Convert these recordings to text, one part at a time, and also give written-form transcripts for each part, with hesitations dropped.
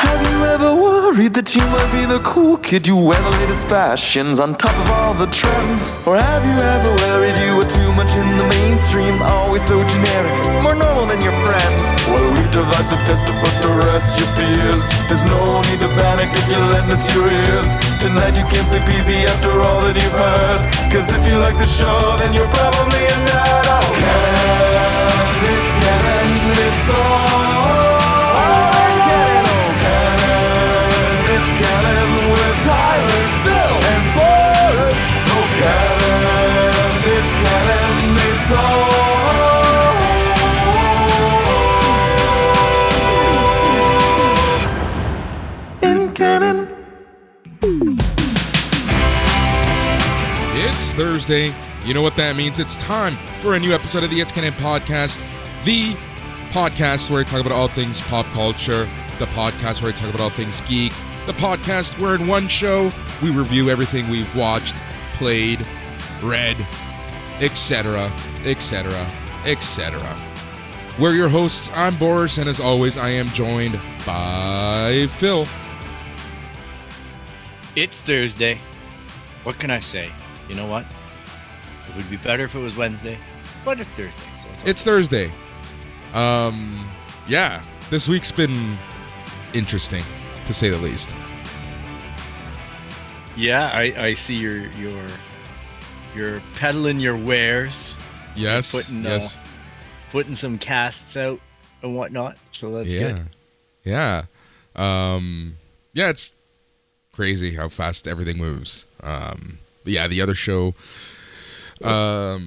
Have you ever worried that you might be the cool kid? You wear the latest fashions on top of all the trends. Or have you ever worried you were too much in the mainstream? Always so generic, more normal than your friends. Well, we've devised a test to put to rest your fears. There's no need to panic if you lend us your ears. Tonight you can't sleep easy after all that you've heard. Cause if you like the show, then you're probably a nerd. Oh, Canon, it's Canon, it's all. With Tyler, Phil, and Boris. Oh, Canon, it's Canon, it's all in Canon. It's Thursday. You know what that means. It's time for a new episode of the It's Canon podcast. The podcast where I talk about all things pop culture. The podcast where I talk about all things geek. The podcast where in one show we review everything we've watched, played, read, etc., etc., etc. We're your hosts. I'm Boris, and as always, I am joined by Phil. It's Thursday. What can I say? You know what? It would be better if it was Wednesday, but it's Thursday, so it's Thursday. Yeah, this week's been interesting, to say the least. Yeah, I see you're peddling your wares. Yes, you're putting some casts out and whatnot. So that's good. Yeah. Yeah, it's crazy how fast everything moves. But yeah, the other show. The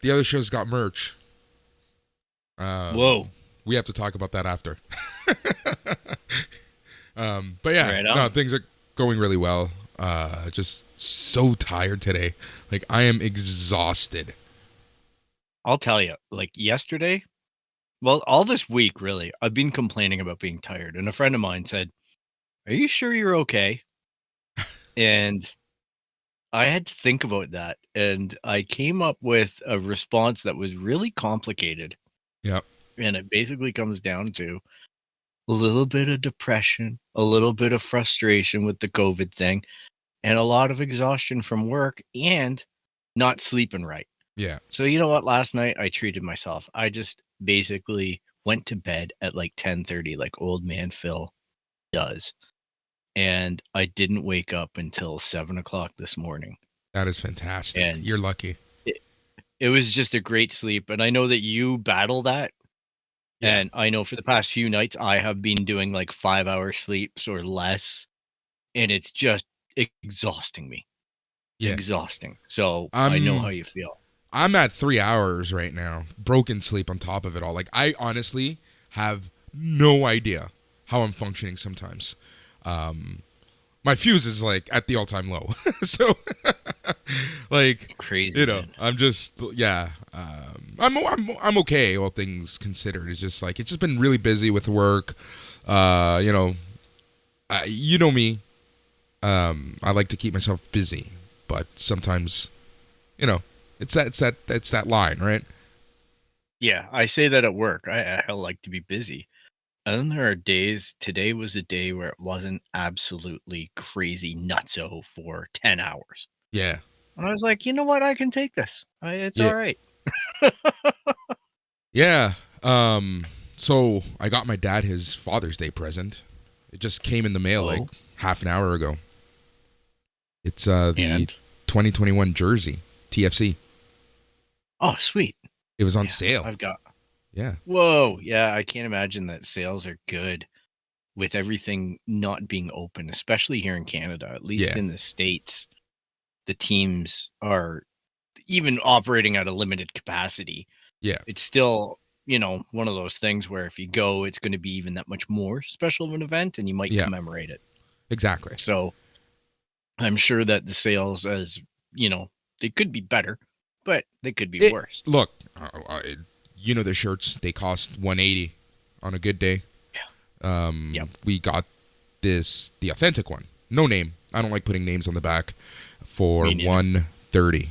other show's got merch. Whoa. We have to talk about that after. But yeah, right no, things are going really well. Just so tired today. Like, I am exhausted. I'll tell you, like yesterday, well, all this week, really, I've been complaining about being tired. And a friend of mine said, "Are you sure you're okay?" And I had to think about that. And I came up with a response that was really complicated. Yep. And it basically comes down to a little bit of depression, a little bit of frustration with the COVID thing, and a lot of exhaustion from work and not sleeping right. Yeah. So you know what? Last night I treated myself. I just basically went to bed at like 10:30, like old man Phil does. And I didn't wake up until 7:00 this morning. That is fantastic. And you're lucky. It was just a great sleep. And I know that you battle that. Yeah. And I know for the past few nights, I have been doing like 5-hour sleeps or less. And it's just exhausting me. Yeah. Exhausting. So I know how you feel. I'm at 3 hours right now. Broken sleep on top of it all. Like, I honestly have no idea how I'm functioning sometimes. My fuse is like at the all-time low. So like crazy, you know, man. I'm just, yeah. I'm okay, all things considered. It's just like, it's just been really busy with work. You know me. I like to keep myself busy, but sometimes, you know, it's that line, right? Yeah, I say that at work. I like to be busy. And then there are days, today was a day where it wasn't absolutely crazy nutso for 10 hours. Yeah. And I was like, you know what? I can take this. It's all right. Yeah. So I got my dad his Father's Day present. It just came in the mail like half an hour ago. It's the 2021 jersey, TFC. Oh, sweet. It was on sale. Yeah. Whoa. Yeah, I can't imagine that sales are good with everything not being open, especially here in Canada. At least in the States, the teams are even operating at a limited capacity. Yeah. It's still, you know, one of those things where if you go, it's going to be even that much more special of an event and you might commemorate it. Exactly. So I'm sure that the sales, as you know, they could be better, but they could be worse. Look, you know, the shirts, they cost $180 on a good day. Yeah. We got the authentic one. No name. I don't like putting names on the back, for $130.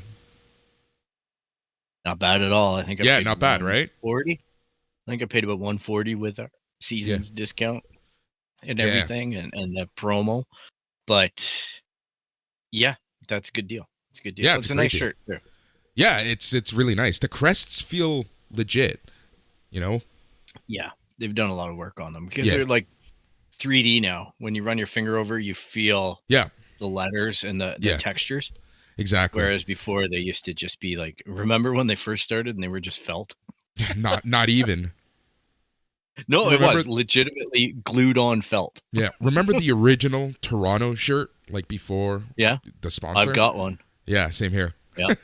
Not bad at all. I think. Not bad, right? 40. I think I paid about $140 with our season's discount. and everything, and the promo. But yeah, that's a good deal. It's a good deal. Yeah, it's a great nice deal. shirt too. Yeah, it's really nice. The crests feel legit, you know? Yeah, they've done a lot of work on them because Yeah. they're like 3D now. When you run your finger over, you feel Yeah, the letters and the Yeah. textures. exactly. Whereas before they used to just be like, remember when they first started and they were just felt? not even. No, it Remember- was legitimately glued on felt. Yeah, remember the original Toronto shirt, like before Yeah, the sponsor? I've got one. Yeah, same here. Yeah.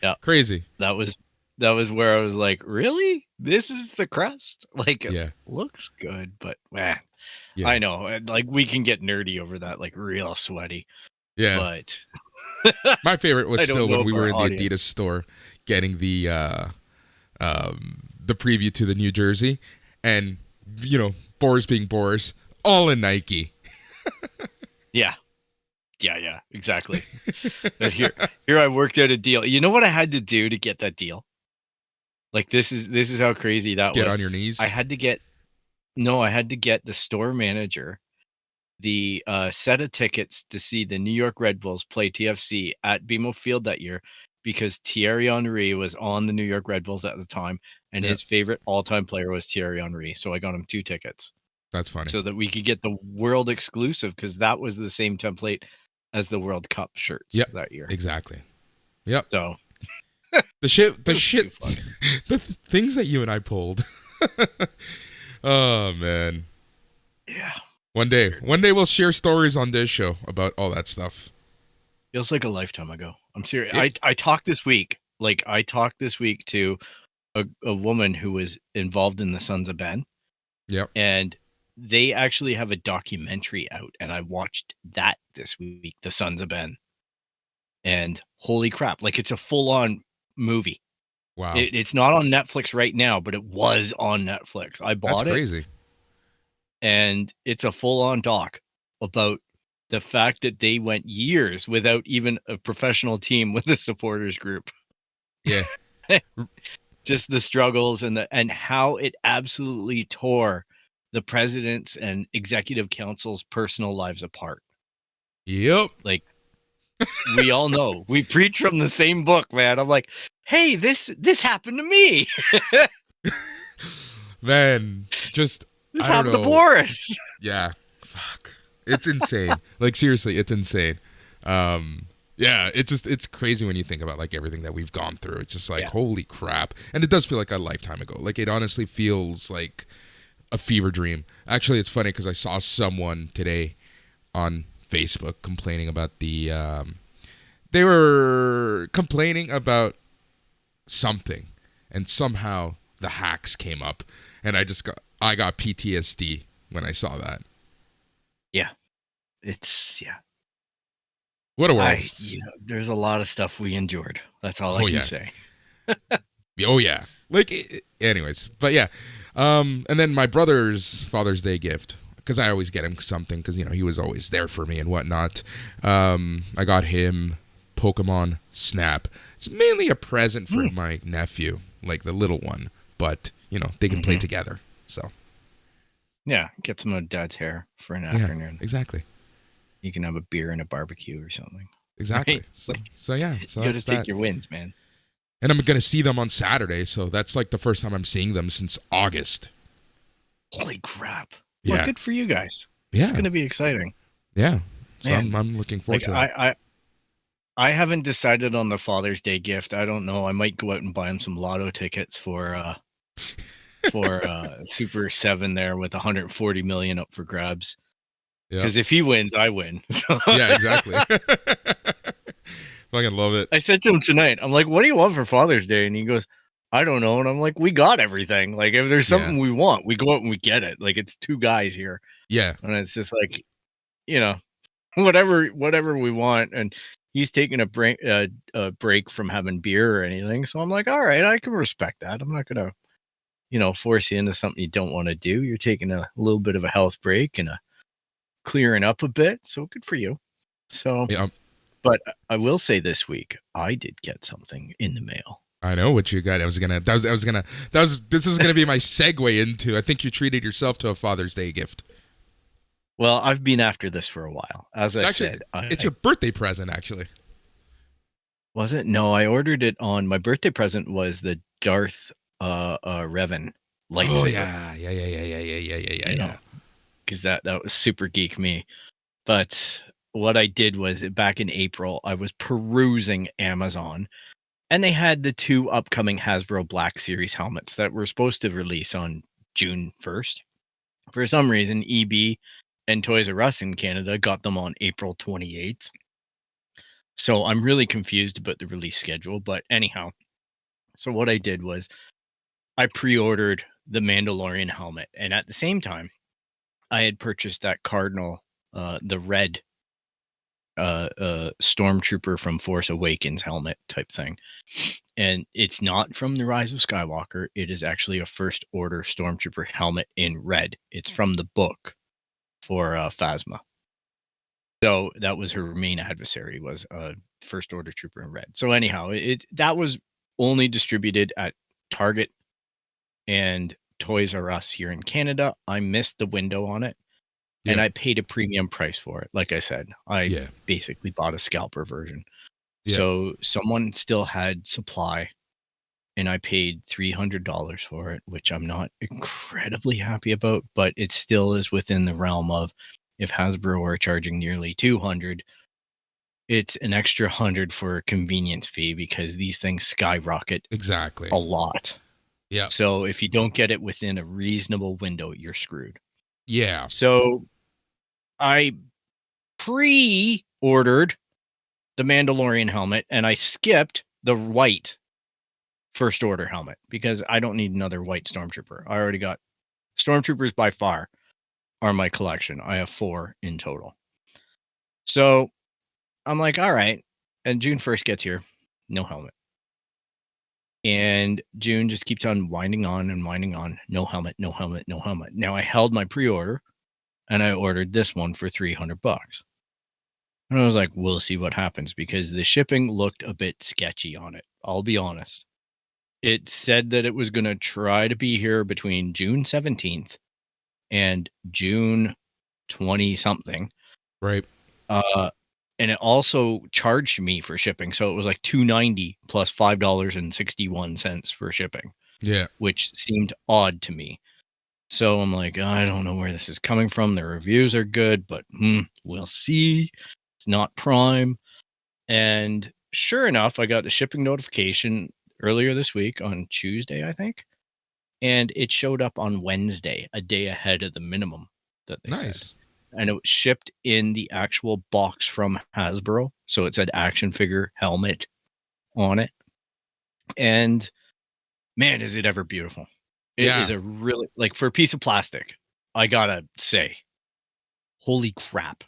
Yeah. Crazy. That was where I was like, really? This is the crest? Like, Yeah. it looks good, but Yeah. I know. Like, we can get nerdy over that, like real sweaty. Yeah. But My favorite was I don't still know when we if were our in the audience- Adidas store getting the preview to the New Jersey, and you know, Boris being Boris, all in Nike. yeah. Yeah, exactly. But here I worked out a deal. You know what I had to do to get that deal? Like, this is how crazy that Get was. on your knees. I had to get the store manager the set of tickets to see the New York Red Bulls play TFC at BMO Field that year because Thierry Henry was on the New York Red Bulls at the time, and his favorite all-time player was Thierry Henry. So I got him 2 tickets That's funny. so that we could get the world exclusive because that was the same template as the World Cup shirts that year. Exactly. Yep. So The shit, too funny. the things that you and I pulled. Oh man. Yeah. One day we'll share stories on this show about all that stuff. Feels like a lifetime ago. I'm serious. I talked this week. Like, I talked this week to a woman who was involved in the Sons of Ben. Yep. And they actually have a documentary out, and I watched that this week, The Sons of Ben. And holy crap, like, it's a full-on movie. Wow. It's not on Netflix right now, but it was on Netflix. I bought That's crazy. and it's a full-on doc about the fact that they went years without even a professional team with a supporters group. Yeah. Just the struggles and how it absolutely tore the president's and executive council's personal lives apart. Yep. Like, we all know, we preach from the same book, man. I'm like, hey, this happened to me. Man, just This I don't happened to know. Boris. Yeah. Fuck. It's insane. Like, seriously, it's insane. Yeah, it's crazy when you think about like everything that we've gone through. It's just like, holy crap. And it does feel like a lifetime ago. Like, it honestly feels like a fever dream. Actually, it's funny because I saw someone today on Facebook complaining about they were complaining about something, and somehow the hacks came up, and I got PTSD when I saw that. Yeah. What a world. There's a lot of stuff we endured. That's all I can say. Oh yeah. Like, anyways, but yeah. And then my brother's Father's Day gift, because I always get him something, because you know he was always there for me and whatnot. I got him Pokemon Snap. It's mainly a present for my nephew, like the little one, but you know they can play together. So Yeah, get some of Dad's hair for an afternoon. Exactly. You can have a beer and a barbecue or something. Exactly. Right? So yeah. So you got that's to take that. your wins, man. And I'm gonna see them on Saturday, so that's like the first time I'm seeing them since August. Holy crap! Yeah. Well, good for you guys. Yeah. It's going to be exciting. Yeah. So Man. I'm looking forward to Like, that. I haven't decided on the Father's Day gift. I don't know. I might go out and buy him some lotto tickets for Super 7 there with 140 million up for grabs. Because if he wins, I win. So Yeah, exactly. Fucking love it. I said to him tonight, I'm like, what do you want for Father's Day? And he goes, I don't know. And I'm like, we got everything. Like, if there's something we want, we go out and we get it. Like, it's 2 guys here. Yeah. And it's just like, you know, whatever we want. And he's taking a break from having beer or anything. So I'm like, all right, I can respect that. I'm not going to, force you into something you don't want to do. You're taking a little bit of a health break and clearing up a bit. So good for you. So, but I will say this week, I did get something in the mail. I know what you got. This is gonna be my segue into. I think you treated yourself to a Father's Day gift. Well, I've been after this for a while. As I Actually, said, it's your birthday present, actually. Was it? No, I ordered it on my birthday present was the Darth Revan lightsaber. Oh yeah. Because that was super geek me. But what I did was back in April, I was perusing Amazon, and they had the 2 upcoming Hasbro Black Series helmets that were supposed to release on June 1st. For some reason, EB and Toys R Us in Canada got them on April 28th. So I'm really confused about the release schedule. But anyhow, so what I did was I pre-ordered the Mandalorian helmet, and at the same time, I had purchased that Cardinal, the red stormtrooper from Force Awakens helmet type thing. And it's not from the Rise of Skywalker. It is actually a First Order stormtrooper helmet in red. It's from the book for Phasma. So that was her main adversary, was a First Order trooper in red. So anyhow, that was only distributed at Target and Toys R Us here in Canada. I missed the window on it. And I paid a premium price for it. Like I said, I basically bought a scalper version. Yeah. So someone still had supply, and I paid $300 for it, which I'm not incredibly happy about, but it still is within the realm of, if Hasbro are charging nearly $200, it's an extra $100 for a convenience fee, because these things skyrocket a lot. Yeah. So if you don't get it within a reasonable window, you're screwed. Yeah. So I pre-ordered the Mandalorian helmet, and I skipped the white First Order helmet because I don't need another white Stormtrooper. I already got Stormtroopers. By far are my collection. I have 4 in total. So I'm like, all right. And June 1st gets here, no helmet. And June just keeps on winding on and winding on. No helmet, no helmet, no helmet. Now I held my pre-order, and I ordered this one for $300. And I was like, we'll see what happens, because the shipping looked a bit sketchy on it. I'll be honest. It said that it was going to try to be here between June 17th and June 20 something. Right. And it also charged me for shipping. So it was like $290 plus $5.61 for shipping. Yeah. Which seemed odd to me. So I'm like, I don't know where this is coming from. The reviews are good, but we'll see. It's not Prime. And sure enough, I got the shipping notification earlier this week on Tuesday, I think. And it showed up on Wednesday, a day ahead of the minimum that they said. And it was shipped in the actual box from Hasbro. So it said action figure helmet on it. And man, is it ever beautiful. It is a really, like, for a piece of plastic, I gotta say, holy crap.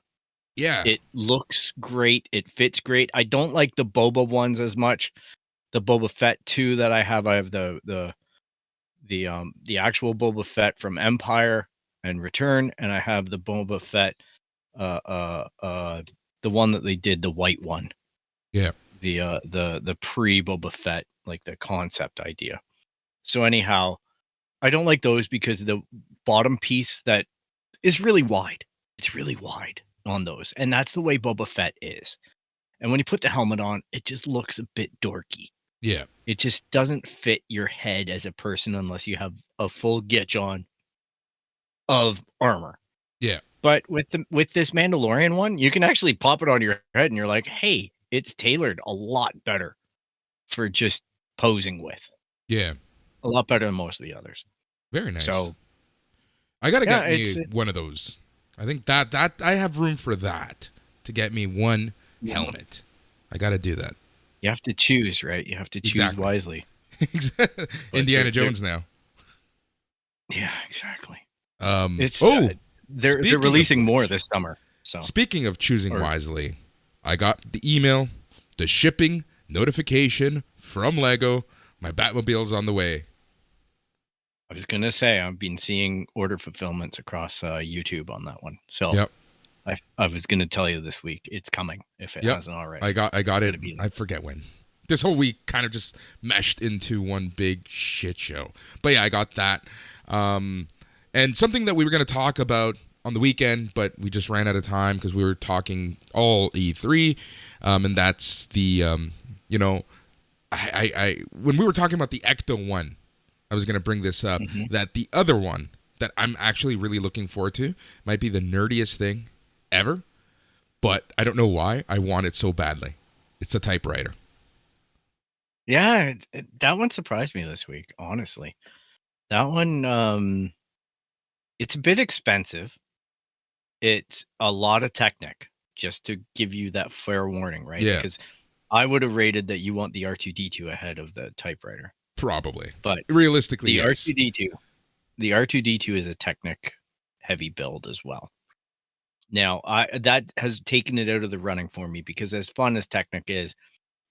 Yeah. It looks great. It fits great. I don't like the Boba ones as much. The Boba Fett 2 that I have the actual Boba Fett from Empire and Return, and I have the Boba Fett the one that they did, the white one. Yeah. The pre Boba Fett, like the concept idea. So anyhow, I don't like those because the bottom piece that is really wide. It's really wide on those. And that's the way Boba Fett is. And when you put the helmet on, it just looks a bit dorky. Yeah. It just doesn't fit your head as a person unless you have a full gitch on of armor. Yeah. But with this Mandalorian one, you can actually pop it on your head and you're like, hey, it's tailored a lot better for just posing with. Yeah. A lot better than most of the others. Very nice. So I gotta get me one of those. I think that I have room for that, to get me one helmet. I gotta do that. You have to choose, right? You have to choose wisely. Indiana Jones now. Yeah, exactly. It's they're releasing more this summer. So speaking of choosing wisely, I got the email, the shipping notification from Lego. My Batmobile's on the way. I was gonna say, I've been seeing order fulfillments across YouTube on that one. So yep. I was gonna tell you this week it's coming if it hasn't already. I got it. I forget when. This whole week kind of just meshed into one big shit show. But yeah, I got that. And something that we were going to talk about on the weekend, but we just ran out of time because we were talking all E3, and that's the I when we were talking about the Ecto one, I was gonna bring this up, that the other one that I'm actually really looking forward to might be the nerdiest thing ever, but I don't know why I want it so badly. It's a typewriter. Yeah, that one surprised me this week, honestly. That one, it's a bit expensive. It's a lot of Technic, just to give you that fair warning, right? Yeah. Because I would have rated that you want the R2D2 ahead of the typewriter. Probably. But realistically, the yes. R2D2 is a Technic heavy build as well. Now, that has taken it out of the running for me, because as fun as Technic is,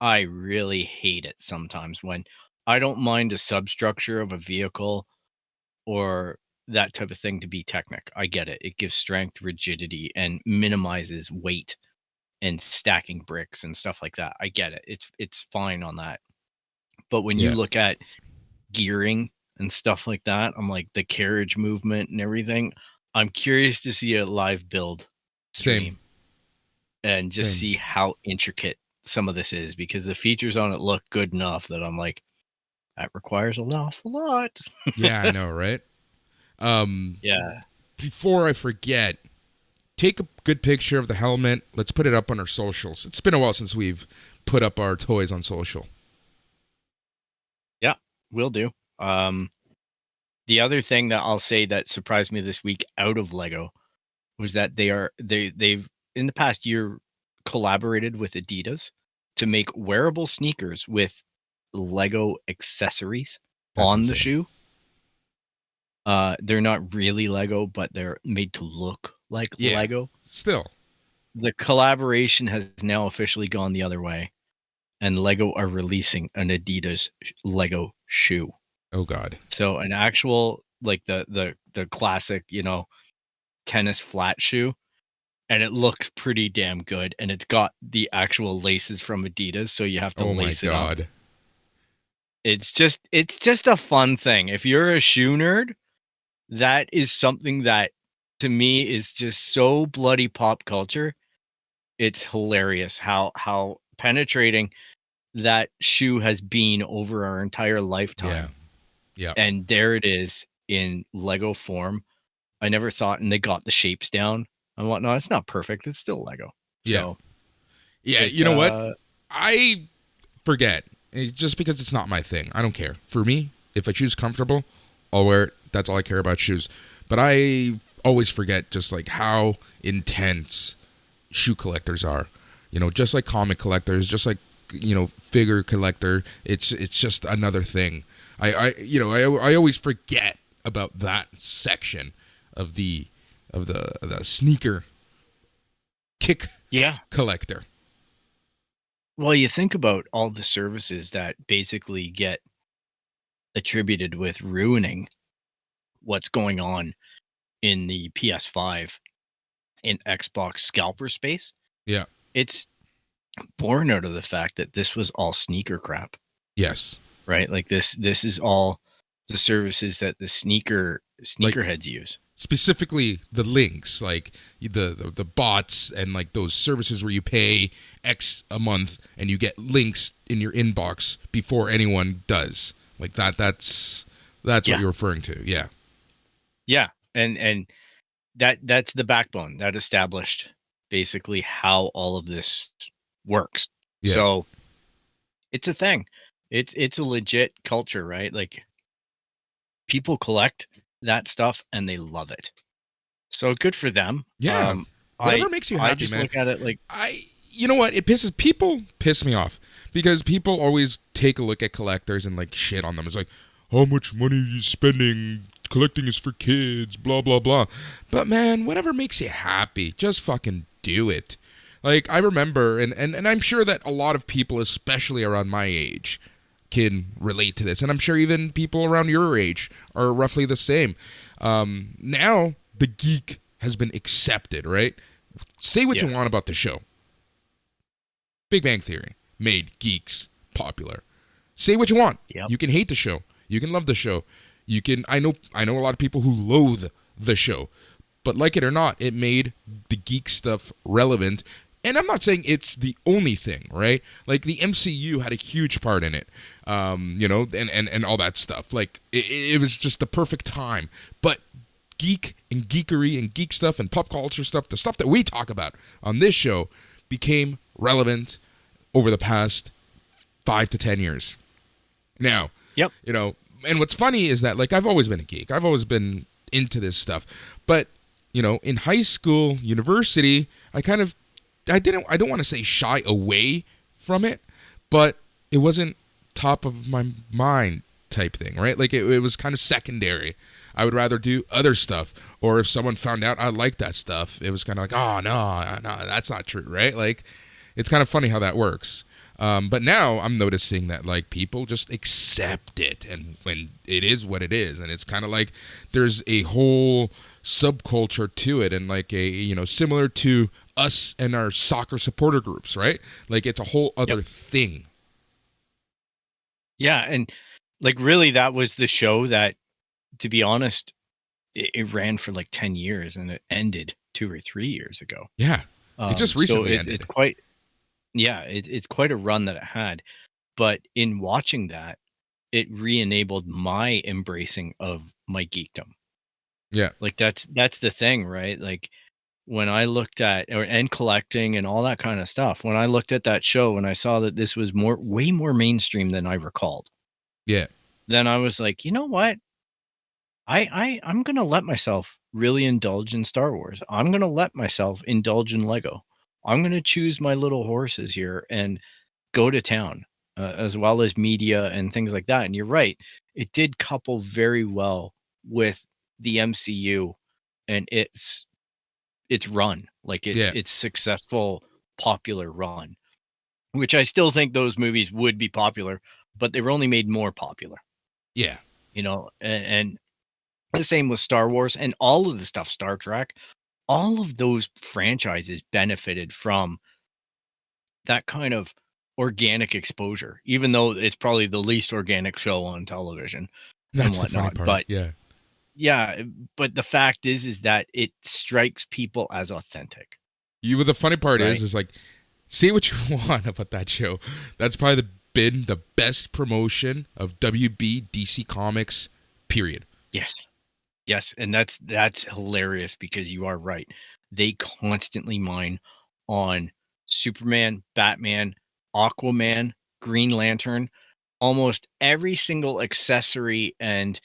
I really hate it sometimes when I don't mind a substructure of a vehicle or that type of thing to be Technic. I get it. It gives strength, rigidity, and minimizes weight and stacking bricks and stuff like that. I get it. It's fine on that. But when you look at gearing and stuff like that, I'm like, the carriage movement and everything, I'm curious to see a live build stream and just see how intricate some of this is, because the features on it look good enough that I'm like, that requires an awful lot. Yeah, I know, right? Yeah. Before I forget, take a good picture of the helmet. Let's put it up on our socials. It's been a while since we've put up our toys on social. Yeah, will do. The other thing that I'll say that surprised me this week out of Lego was that they've in the past year collaborated with Adidas to make wearable sneakers with Lego accessories on the shoe. They're not really Lego, but they're made to look like Lego. Still, the collaboration has now officially gone the other way, and Lego are releasing an Adidas Lego shoe. Oh God! So an actual, like the classic, tennis flat shoe, and it looks pretty damn good, and it's got the actual laces from Adidas, so you have to lace it up. It's just a fun thing. If you're a shoe nerd, that is something that to me is just so bloody pop culture. It's hilarious how penetrating that shoe has been over our entire lifetime. Yeah. And there it is in Lego form. I never thought, and they got the shapes down and whatnot. It's not perfect. It's still Lego. So, you know what? I forget. Just because it's not my thing. I don't care. For me, if a shoe's comfortable, I'll wear it. That's all I care about, shoes. But I always forget just like how intense shoe collectors are. Just like comic collectors, just like, figure collector. It's just another thing. I always forget about that section of the sneaker kick collector. Well, you think about all the services that basically get attributed with ruining what's going on in the PS5 and Xbox scalper space. Yeah. It's born out of the fact that this was all sneaker crap. Yes. Right? Like this is all the services that the sneakerheads use. Specifically the links, like the bots and like those services where you pay X a month and you get links in your inbox before anyone does. Like that's what you're referring to. Yeah. Yeah. And that's the backbone that established basically how all of this works. Yeah. So it's a thing. It's a legit culture, right? Like people collect that stuff and they love it. So good for them. Yeah. Whatever makes you happy, I just man. Look at it like you know what? People piss me off because people always take a look at collectors and like shit on them. It's like, how much money are you spending? Collecting is for kids, blah, blah, blah. But man, whatever makes you happy, just fucking do it. Like I remember, and I'm sure that a lot of people, especially around my age, can relate to this. And I'm sure even people around your age are roughly the same. Now, the geek has been accepted, right? Say what you want about the show. Big Bang Theory made geeks popular. Say what you want. Yep. You can hate the show. You can love the show. You can. I know a lot of people who loathe the show. but like it or not, it made the geek stuff relevant. And I'm not saying it's the only thing, right? Like the MCU had a huge part in it, and all that stuff. Like it was just the perfect time. But geek and geekery and geek stuff and pop culture stuff, the stuff that we talk about on this show, became relevant over the past 5 to 10 years. Now, and what's funny is that, like, I've always been a geek. I've always been into this stuff. But, in high school, university, I don't want to say shy away from it, but it wasn't top of my mind type thing, right? Like it was kind of secondary. I would rather do other stuff, or if someone found out I liked that stuff, it was kind of like, oh no, that's not true, right? Like it's kind of funny how that works. But now I'm noticing that like people just accept it, and when it is what it is, and it's kind of like there's a whole subculture to it, and like similar to us and our soccer supporter groups, right? Like it's a whole other thing. Yeah, and like really that was the show that, to be honest, it ran for like 10 years and it ended 2 or 3 years ago. Yeah, it just recently ended. It's quite, it's quite a run that it had. But in watching that, it re-enabled my embracing of my geekdom. Yeah, like that's the thing, right? Like when I looked at and collecting and all that kind of stuff, when I looked at that show and I saw that this was way more mainstream than I recalled. Yeah. Then I was like, you know what? I'm gonna let myself really indulge in Star Wars. I'm gonna let myself indulge in Lego. I'm gonna choose my little horses here and go to town, as well as media and things like that. And you're right, it did couple very well with the MCU and its run, like its successful, popular run, which I still think those movies would be popular, but they were only made more popular. Yeah, and the same with Star Wars and all of the stuff, Star Trek, all of those franchises benefited from that kind of organic exposure, even though it's probably the least organic show on television. That's the funny part. But yeah, but the fact is that it strikes people as authentic. The funny part is like, say what you want about that show. That's probably been the best promotion of WB DC Comics, period. Yes, and that's hilarious because you are right. They constantly mine on Superman, Batman, Aquaman, Green Lantern. Almost every single accessory and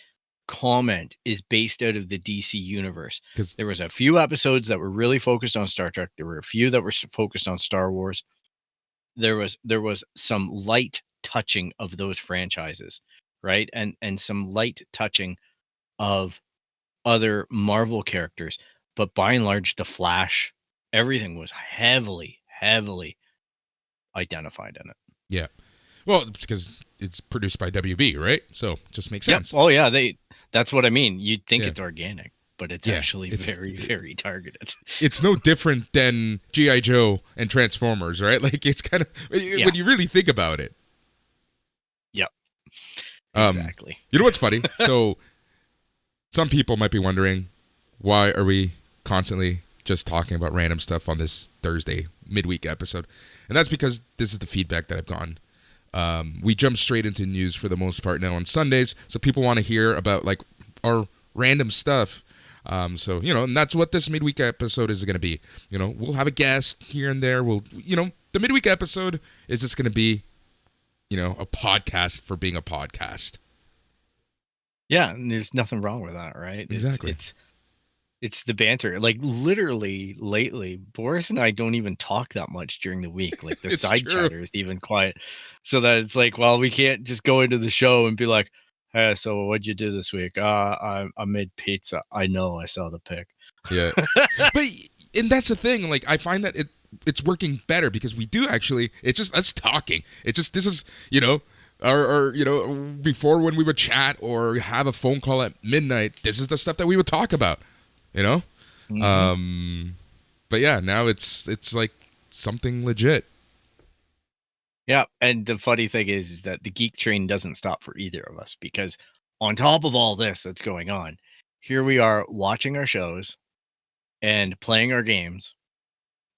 comment is based out of the DC universe. Because there was a few episodes that were really focused on Star Trek. There were a few that were focused on Star Wars. There was some light touching of those franchises, right? And some light touching of other Marvel characters, but by and large, the Flash, everything was heavily identified in it. Yeah, well, it's because it's produced by WB, right? So it just makes sense. Oh yeah, that's what I mean. You'd think it's organic, but it's actually very targeted. It's no different than G.I. Joe and Transformers, right? Like it's kind of when you really think about it. Yep. Exactly. You know what's funny? So some people might be wondering, why are we constantly just talking about random stuff on this Thursday midweek episode? And that's because this is the feedback that I've gotten. We jump straight into news for the most part now on Sundays, so people want to hear about like our random stuff. So and that's what this midweek episode is going to be. We'll have a guest here and there. The midweek episode is just going to be, a podcast for being a podcast. Yeah, and there's nothing wrong with that, right? Exactly. It's the banter. Like literally lately, Boris and I don't even talk that much during the week. Like the side chatter is even quiet. So that it's like, well, we can't just go into the show and be like, hey, so what'd you do this week? I made pizza. I know, I saw the pic. Yeah. And that's the thing. Like I find that it's working better because we do actually, it's just us talking. It's just, this is, or before when we would chat or have a phone call at midnight, this is the stuff that we would talk about, Mm-hmm. But yeah, now it's like something legit. Yeah, and the funny thing is that the geek train doesn't stop for either of us, because on top of all this that's going on, here we are watching our shows, and playing our games.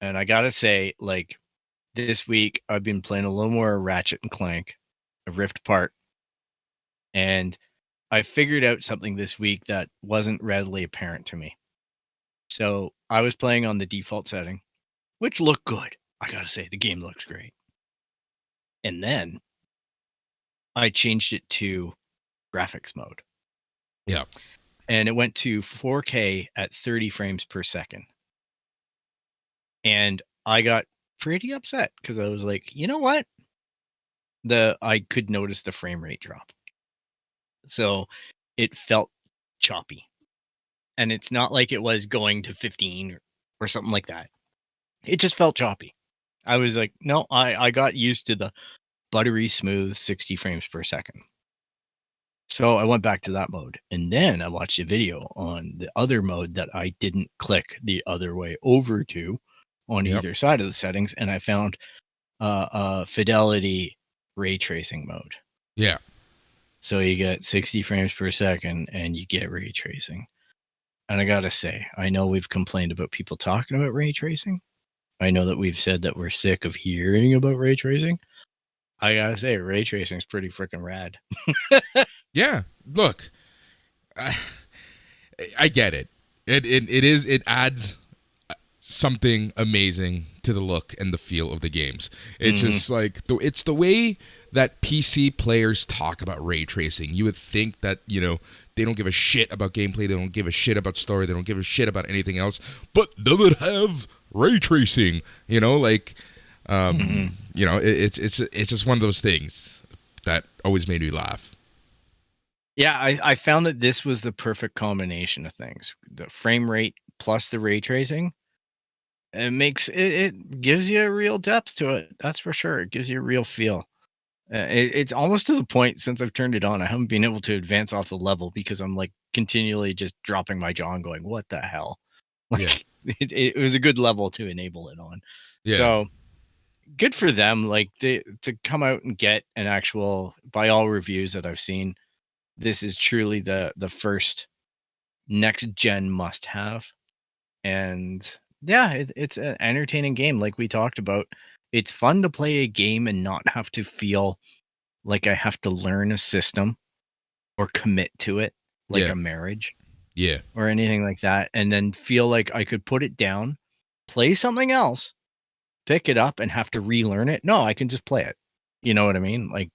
And I gotta say, like, this week I've been playing a little more Ratchet and Clank, a Rift Apart, and I figured out something this week that wasn't readily apparent to me. So I was playing on the default setting, which looked good. I gotta say, the game looks great. And then I changed it to graphics mode. Yeah. And it went to 4K at 30 frames per second. And I got pretty upset because I was like, you know what? I could notice the frame rate drop. So it felt choppy. And it's not like it was going to 15 or something like that. It just felt choppy. I was like, no, I got used to the buttery smooth 60 frames per second. So I went back to that mode, and then I watched a video on the other mode that I didn't click the other way over to on either side of the settings, and I found fidelity ray tracing mode. Yeah. So you get 60 frames per second and you get ray tracing. And I gotta say, I know we've complained about people talking about ray tracing. I know that we've said that we're sick of hearing about ray tracing. I gotta say, ray tracing is pretty freaking rad. Yeah. Look, I get it. It adds something amazing to the look and the feel of the games. It's just like it's the way that PC players talk about ray tracing. You would think that, they don't give a shit about gameplay, they don't give a shit about story, they don't give a shit about anything else. But does it have ray tracing? It's just one of those things that always made me laugh. Yeah, I found that this was the perfect combination of things. The frame rate plus the ray tracing. It gives you a real depth to it. That's for sure. It gives you a real feel. It's almost to the point since I've turned it on, I haven't been able to advance off the level because I'm like continually just dropping my jaw and going, what the hell? Like it was a good level to enable it on. Yeah. So good for them. Like to come out and get an actual, by all reviews that I've seen, this is truly the first next gen must have. And yeah, it's an entertaining game. Like we talked about, it's fun to play a game and not have to feel like I have to learn a system or commit to it like a marriage. Yeah. Or anything like that. And then feel like I could put it down, play something else, pick it up and have to relearn it. No, I can just play it. You know what I mean? Like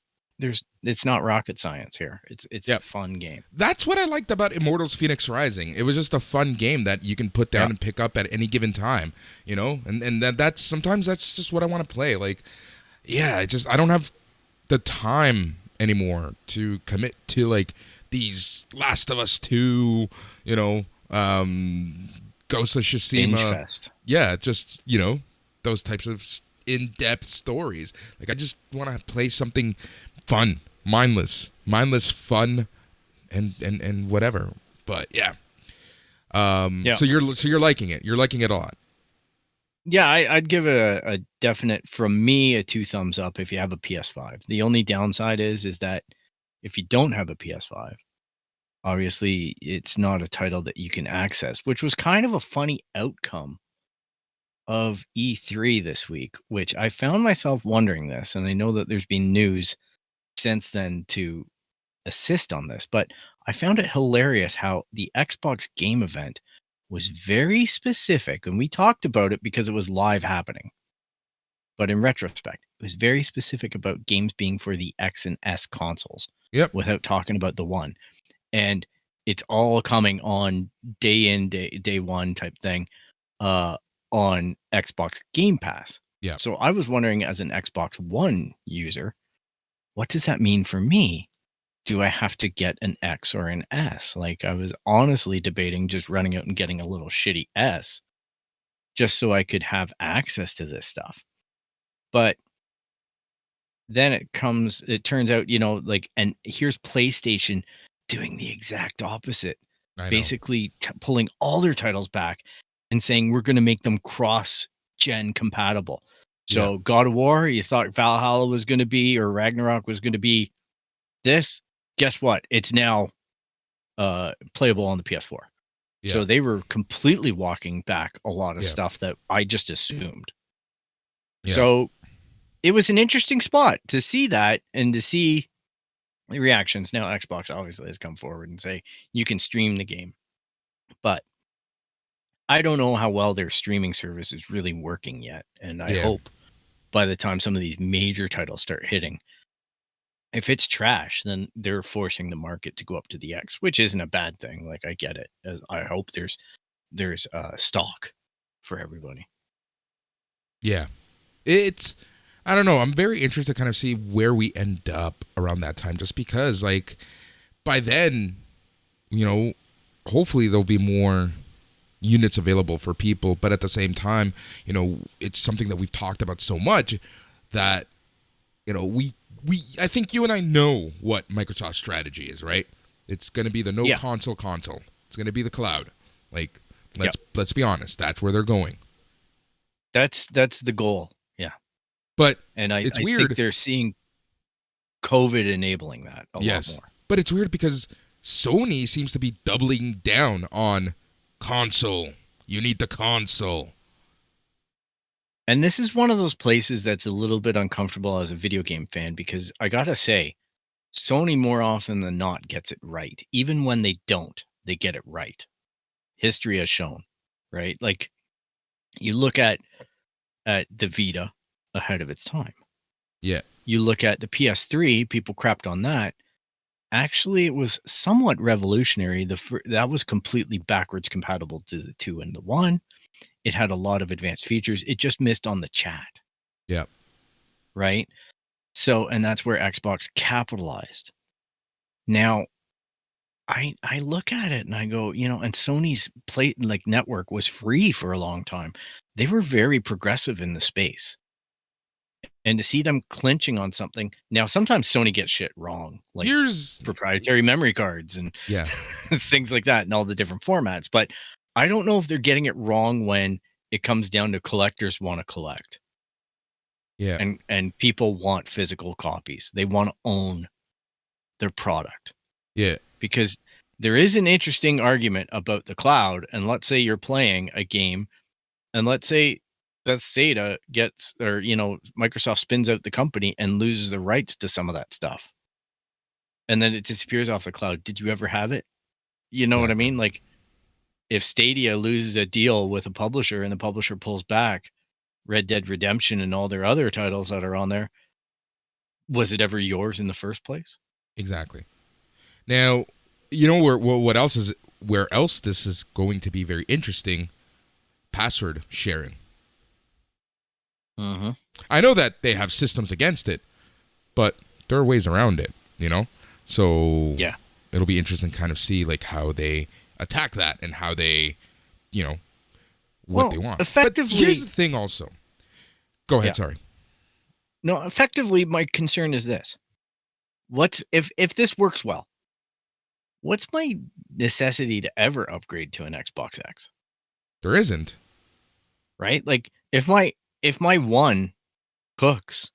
it's not rocket science here. It's a fun game. That's what I liked about Immortals Phoenix Rising. It was just a fun game that you can put down and pick up at any given time, and that's sometimes that's just what I want to play. Like, I don't have the time anymore to commit to like these Last of Us 2, Ghost of Tsushima. Yeah, just, those types of in-depth stories. Like I just want to play something fun, mindless fun, and whatever. But so you're liking it. You're liking it a lot. Yeah, I'd give it a definite, from me, a 2 thumbs up if you have a PS5. The only downside is that if you don't have a PS5, obviously it's not a title that you can access, which was kind of a funny outcome of E3 this week, which I found myself wondering this, and I know that there's been news since then to assist on this, but I found it hilarious how the Xbox game event was very specific, and we talked about it because it was live happening. But in retrospect, it was very specific about games being for the X and S consoles. Yep. Without talking about the one. And it's all coming on day one type thing on Xbox Game Pass. Yeah. So I was wondering, as an Xbox One user, what does that mean for me? Do I have to get an X or an S? Like, I was honestly debating just running out and getting a little shitty S just so I could have access to this stuff. But then it turns out, and here's PlayStation doing the exact opposite. Basically pulling all their titles back and saying, we're going to make them cross-gen compatible. So God of War, you thought Valhalla was going to be, or Ragnarok was going to be this. Guess what? It's now playable on the PS4. Yeah. So they were completely walking back a lot of Yeah. stuff that I just assumed. Yeah. So it was an interesting spot to see that and to see the reactions. Now, Xbox obviously has come forward and say you can stream the game, but I don't know how well their streaming service is really working yet. And I Yeah. hope by the time some of these major titles start hitting, if it's trash, then they're forcing the market to go up to the X, which isn't a bad thing. Like, I get it. I hope there's stock for everybody. Yeah. It's, I don't know. I'm very interested to kind of see where we end up around that time, just because, like, by then, you know, hopefully there'll be more units available for people. But at the same time, you know, it's something that we've talked about so much that, you know, I think you and I know what Microsoft's strategy is, right? It's going to be the console. It's going to be the cloud. Like, let's be honest. That's where they're going. That's the goal. Yeah. But and I weird. think they're seeing COVID enabling that a lot more. But it's weird because Sony seems to be doubling down on console. You need the console. And this is one of those places that's a little bit uncomfortable as a video game fan, because I gotta say, Sony more often than not gets it right. Even when they don't, they get it right. History has shown, right? Like, you look at the Vita ahead of its time. Yeah. You look at the PS3, people crapped on that. Actually, it was somewhat revolutionary. That was completely backwards compatible to the 2 and the 1. It had a lot of advanced features. It just missed on the chat. Yeah. Right? So, and that's where Xbox capitalized. Now, I look at it and I go, you know, and Sony's network was free for a long time. They were very progressive in the space. And to see them clinching on something. Now, sometimes Sony gets shit wrong, like proprietary memory cards and things like that, and all the different formats. But I don't know if they're getting it wrong when it comes down to collectors want to collect. Yeah. And people want physical copies. They want to own their product. Yeah. Because there is an interesting argument about the cloud. And let's say you're playing a game, and let's say Bethesda gets, or, you know, Microsoft spins out the company and loses the rights to some of that stuff. And then it disappears off the cloud. Did you ever have it? You know what I mean? Like, if Stadia loses a deal with a publisher and the publisher pulls back Red Dead Redemption and all their other titles that are on there, was it ever yours in the first place? Exactly. Now, you know where else this is going to be very interesting? Password sharing. Mm-hmm. I know that they have systems against it, but there are ways around it, you know? So yeah, it'll be interesting to kind of see like how they attack that and how they, you know, what they want. Effectively, but here's the thing also. Go ahead, sorry. No, effectively, my concern is this. What's if this works well, what's my necessity to ever upgrade to an Xbox X? There isn't. Right? Like, if my one cooks,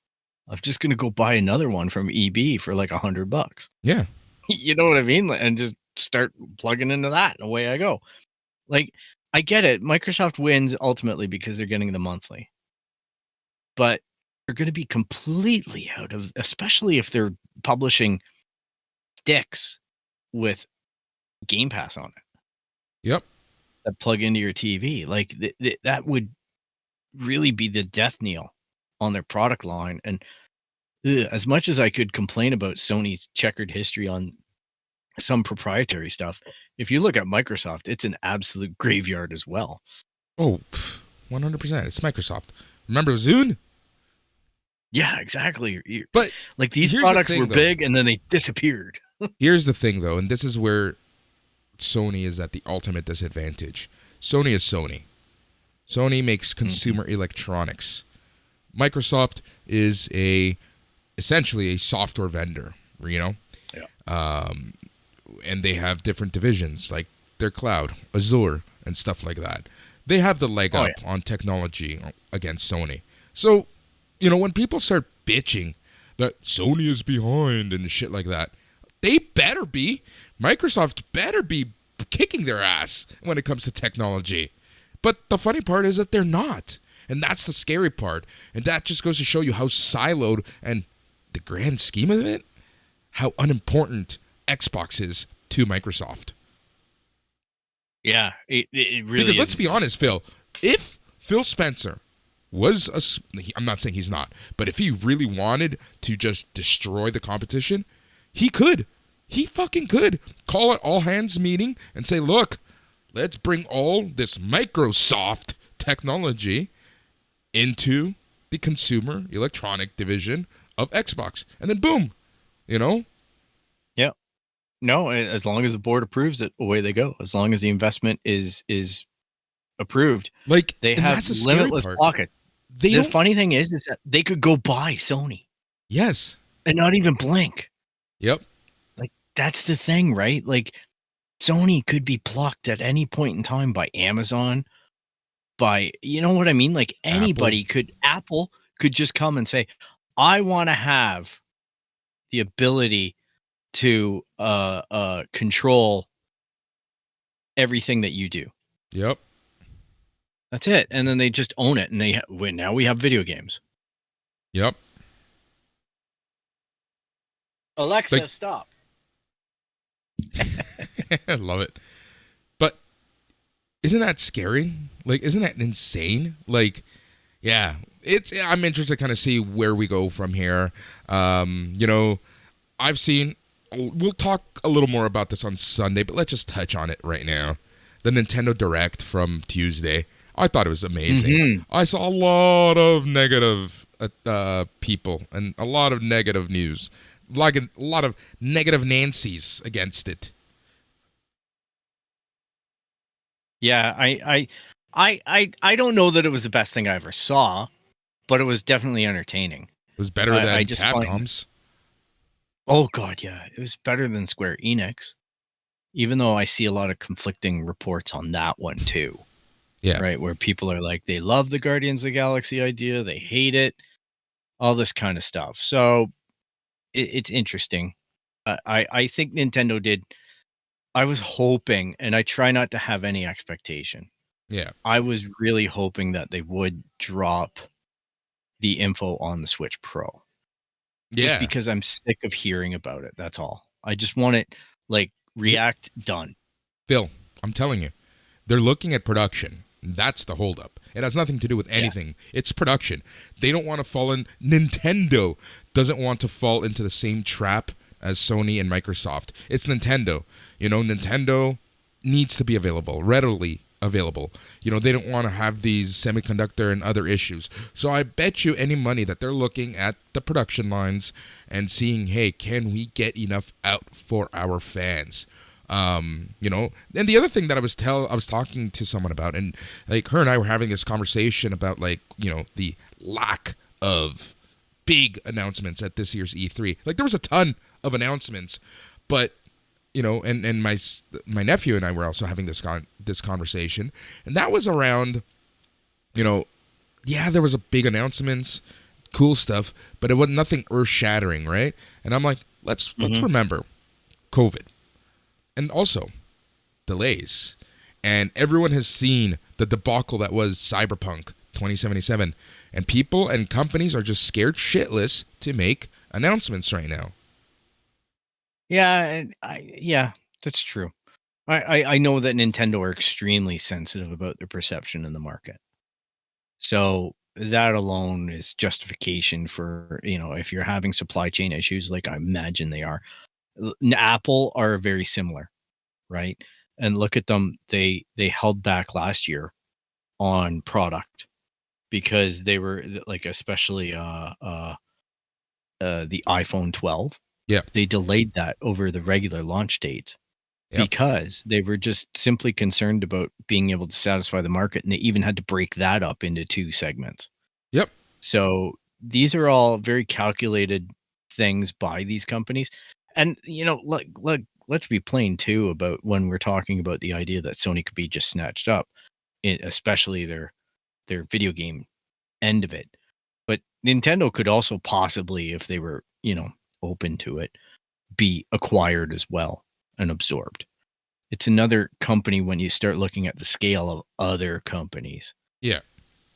I'm just going to go buy another one from EB for like $100. Yeah. You know what I mean? And just start plugging into that, and away I go. Like, I get it. Microsoft wins ultimately because they're getting the monthly. But they're going to be completely out of, especially if they're publishing sticks with Game Pass on it. Yep. That plug into your TV. Like, that would really be the death knell on their product line. And as much as I could complain about Sony's checkered history on some proprietary stuff, if you look at Microsoft, it's an absolute graveyard as well. Oh, 100%. It's Microsoft. Remember Zune? Yeah, exactly. But like, these products were big and then they disappeared. Here's the thing, though, and this is where Sony is at the ultimate disadvantage. Sony is Sony. Sony makes consumer electronics. Microsoft is essentially a software vendor, you know? Yeah. And they have different divisions, like their cloud, Azure, and stuff like that. They have the leg up on technology against Sony. So, you know, when people start bitching that Sony is behind and shit like that, they better be. Microsoft better be kicking their ass when it comes to technology. But the funny part is that they're not. And that's the scary part. And that just goes to show you how siloed and the grand scheme of it, how unimportant Xbox is to Microsoft. Yeah, it really Because is. let's be honest, Phil, if Phil Spencer was I'm not saying he's not, but if he really wanted to just destroy the competition, he could. He fucking could call it all hands meeting and say, look, let's bring all this Microsoft technology into the consumer electronic division of Xbox. And then boom, Yeah. No, as long as the board approves it, away they go. As long as the investment is approved, Like, they and have that's the scary limitless part. pockets. The funny thing is that they could go buy Sony. Yes. And not even blink. Yep. Like, that's the thing, right? Like, Sony could be plucked at any point in time by Amazon, by, you know what I mean? Like, anybody Apple could just come and say, I want to have the ability to control everything that you do. Yep. That's it. And then they just own it. And now we have video games. Yep. Alexa, stop. I love it. But isn't that scary? Like, isn't that insane? Like, yeah, I'm interested to kind of see where we go from here. I've seen, we'll talk a little more about this on Sunday, but let's just touch on it right now. The Nintendo Direct from Tuesday. I thought it was amazing. Mm-hmm. I saw a lot of negative people and a lot of negative news. Like a lot of negative Nancys against it. Yeah, I don't know that it was the best thing I ever saw, but it was definitely entertaining. It was better than Capcom's. Oh God, yeah, it was better than Square Enix. Even though I see a lot of conflicting reports on that one too. Yeah. Right, where people are like, they love the Guardians of the Galaxy idea, they hate it, all this kind of stuff. So it's interesting. I think Nintendo did. I was hoping, and I try not to have any expectation. Yeah. I was really hoping that they would drop the info on the Switch Pro. Yeah. Just because I'm sick of hearing about it. That's all. I just want it like React done. Phil, I'm telling you, they're looking at production. That's the holdup. It has nothing to do with anything. Yeah. It's production. They don't want to fall in. Nintendo doesn't want to fall into the same trap as Sony and Microsoft. It's Nintendo. Nintendo needs to be available, readily available. They don't want to have these semiconductor and other issues. So I bet you any money that they're looking at the production lines and seeing, hey, can we get enough out for our fans? And the other thing that I was talking to someone about, and like her and I were having this conversation about the lack of big announcements at this year's E3. Like, there was a ton of announcements, but and my nephew and I were also having this conversation, and that was around, there was a big announcements, cool stuff, but it was nothing earth shattering, right? And I'm like, let's remember COVID. And also, delays. And everyone has seen the debacle that was Cyberpunk 2077. And people and companies are just scared shitless to make announcements right now. Yeah, that's true. I know that Nintendo are extremely sensitive about their perception in the market. So that alone is justification for, if you're having supply chain issues, like I imagine they are. Apple are very similar, right? And look at them. They held back last year on product because they were like, especially the iPhone 12. Yeah. They delayed that over the regular launch dates because they were just simply concerned about being able to satisfy the market. And they even had to break that up into 2 segments. Yep. So these are all very calculated things by these companies. And, look, let's be plain too about when we're talking about the idea that Sony could be just snatched up, especially their video game end of it. But Nintendo could also possibly, if they were, open to it, be acquired as well and absorbed. it's another company when you start looking at the scale of other companies. Yeah.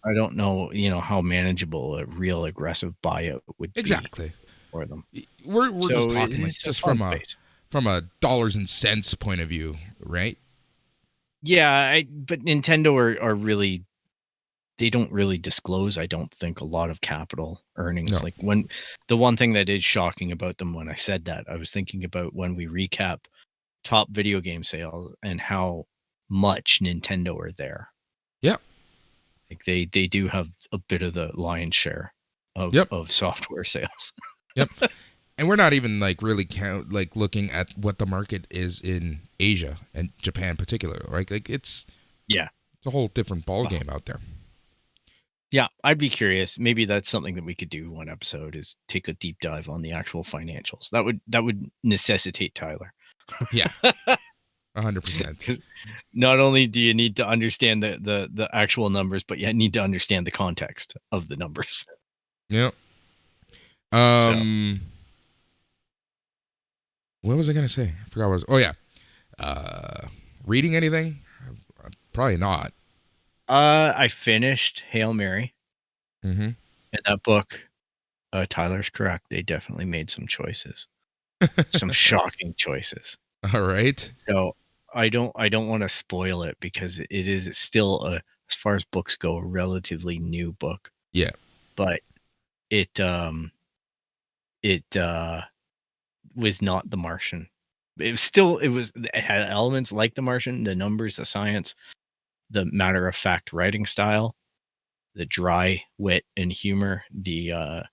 I don't know, how manageable a real aggressive buyout would be Exactly. for them. We're just So talking like it's a just fun from space. a dollars and cents point of view, right? Yeah, but Nintendo are really, they don't really disclose, I don't think, a lot of capital earnings. No. Like when the one thing that is shocking about them, when I said that, I was thinking about when we recap top video game sales and how much Nintendo are there. Yeah. Like they do have a bit of the lion's share of Yep. of software sales. Yep. And we're not even like really looking at what the market is in Asia and Japan in particular. Right? Like it's a whole different ball game out there. Yeah, I'd be curious. Maybe that's something that we could do one episode, is take a deep dive on the actual financials. That would necessitate Tyler. Yeah. 100%. Because not only do you need to understand the actual numbers, but you need to understand the context of the numbers. Yep. What was I gonna say? I forgot what I was. Oh yeah. Reading anything? Probably not. I finished Hail Mary. Mm-hmm. In that book, Tyler's correct. They definitely made some choices, some shocking choices. All right. So I don't want to spoil it, because it is still as far as books go, a relatively new book. Yeah. But it was not The Martian. It had elements like The Martian, the numbers, the science, the matter of fact writing style, the dry wit and humor, the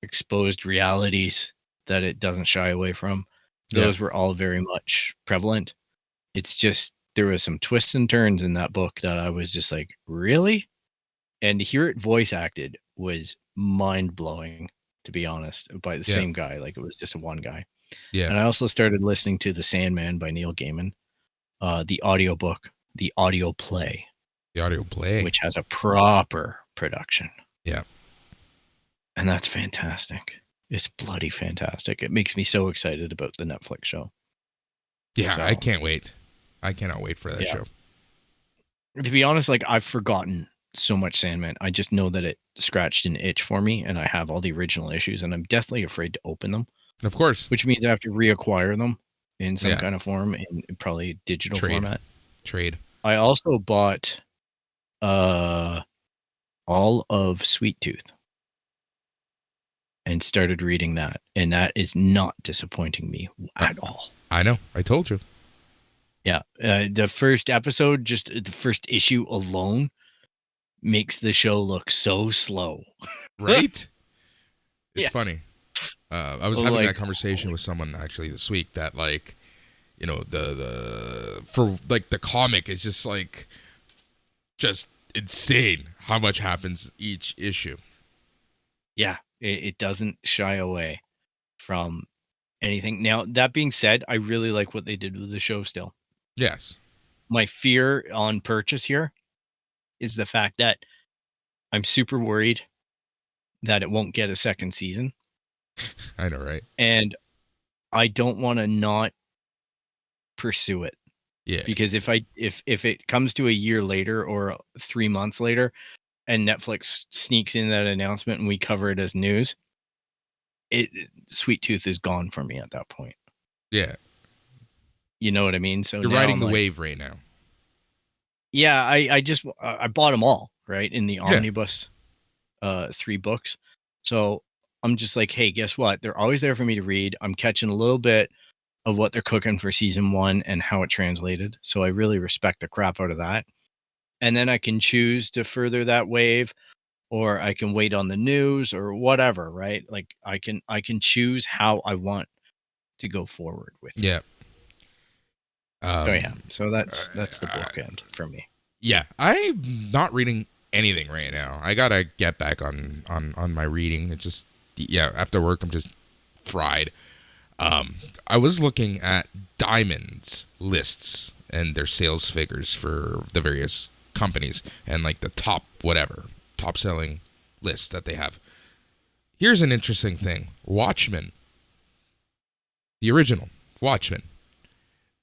exposed realities that it doesn't shy away from. Those were all very much prevalent. It's just there was some twists and turns in that book that I was just like, really? And to hear it voice acted was mind blowing, to be honest, by the same guy. Like, it was just one guy. Yeah. And I also started listening to The Sandman by Neil Gaiman, the audiobook, the audio play. The audio play. Which has a proper production. Yeah. And that's fantastic. It's bloody fantastic. It makes me so excited about the Netflix show. Yeah, So, I can't wait. I cannot wait for that show. To be honest, like, I've forgotten so much Sandman. I just know that it scratched an itch for me, and I have all the original issues, and I'm definitely afraid to open them. Of course. Which means I have to reacquire them in some kind of form, in probably digital format. Trade. I also bought all of Sweet Tooth and started reading that, and that is not disappointing me at all. I know. I told you. Yeah. The first episode, just the first issue alone, makes the show look so slow. Right? It's funny. I was having that conversation with someone actually this week that, like, you know, for like the comic is just insane how much happens each issue. Yeah, it doesn't shy away from anything. Now, that being said, I really like what they did with the show still. Yes. My fear on purchase here is the fact that I'm super worried that it won't get a second season. I know, right? And I don't want to not pursue it. Yeah. Because if it comes to a year later or 3 months later and Netflix sneaks in that announcement and we cover it as news, Sweet Tooth is gone for me at that point. Yeah. You know what I mean? So you're riding the wave right now. Yeah, I bought them all, right, in the omnibus 3 books. So I'm just like, hey, guess what? They're always there for me to read. I'm catching a little bit of what they're cooking for season 1 and how it translated. So I really respect the crap out of that. And then I can choose to further that wave, or I can wait on the news or whatever, right? Like I can choose how I want to go forward with it. Yeah. So that's the bookend for me. Yeah, I'm not reading anything right now. I gotta get back on my reading. It just after work I'm just fried. I was looking at Diamond's lists and their sales figures for the various companies and like the top selling lists that they have. Here's an interesting thing. Watchmen, the original Watchmen,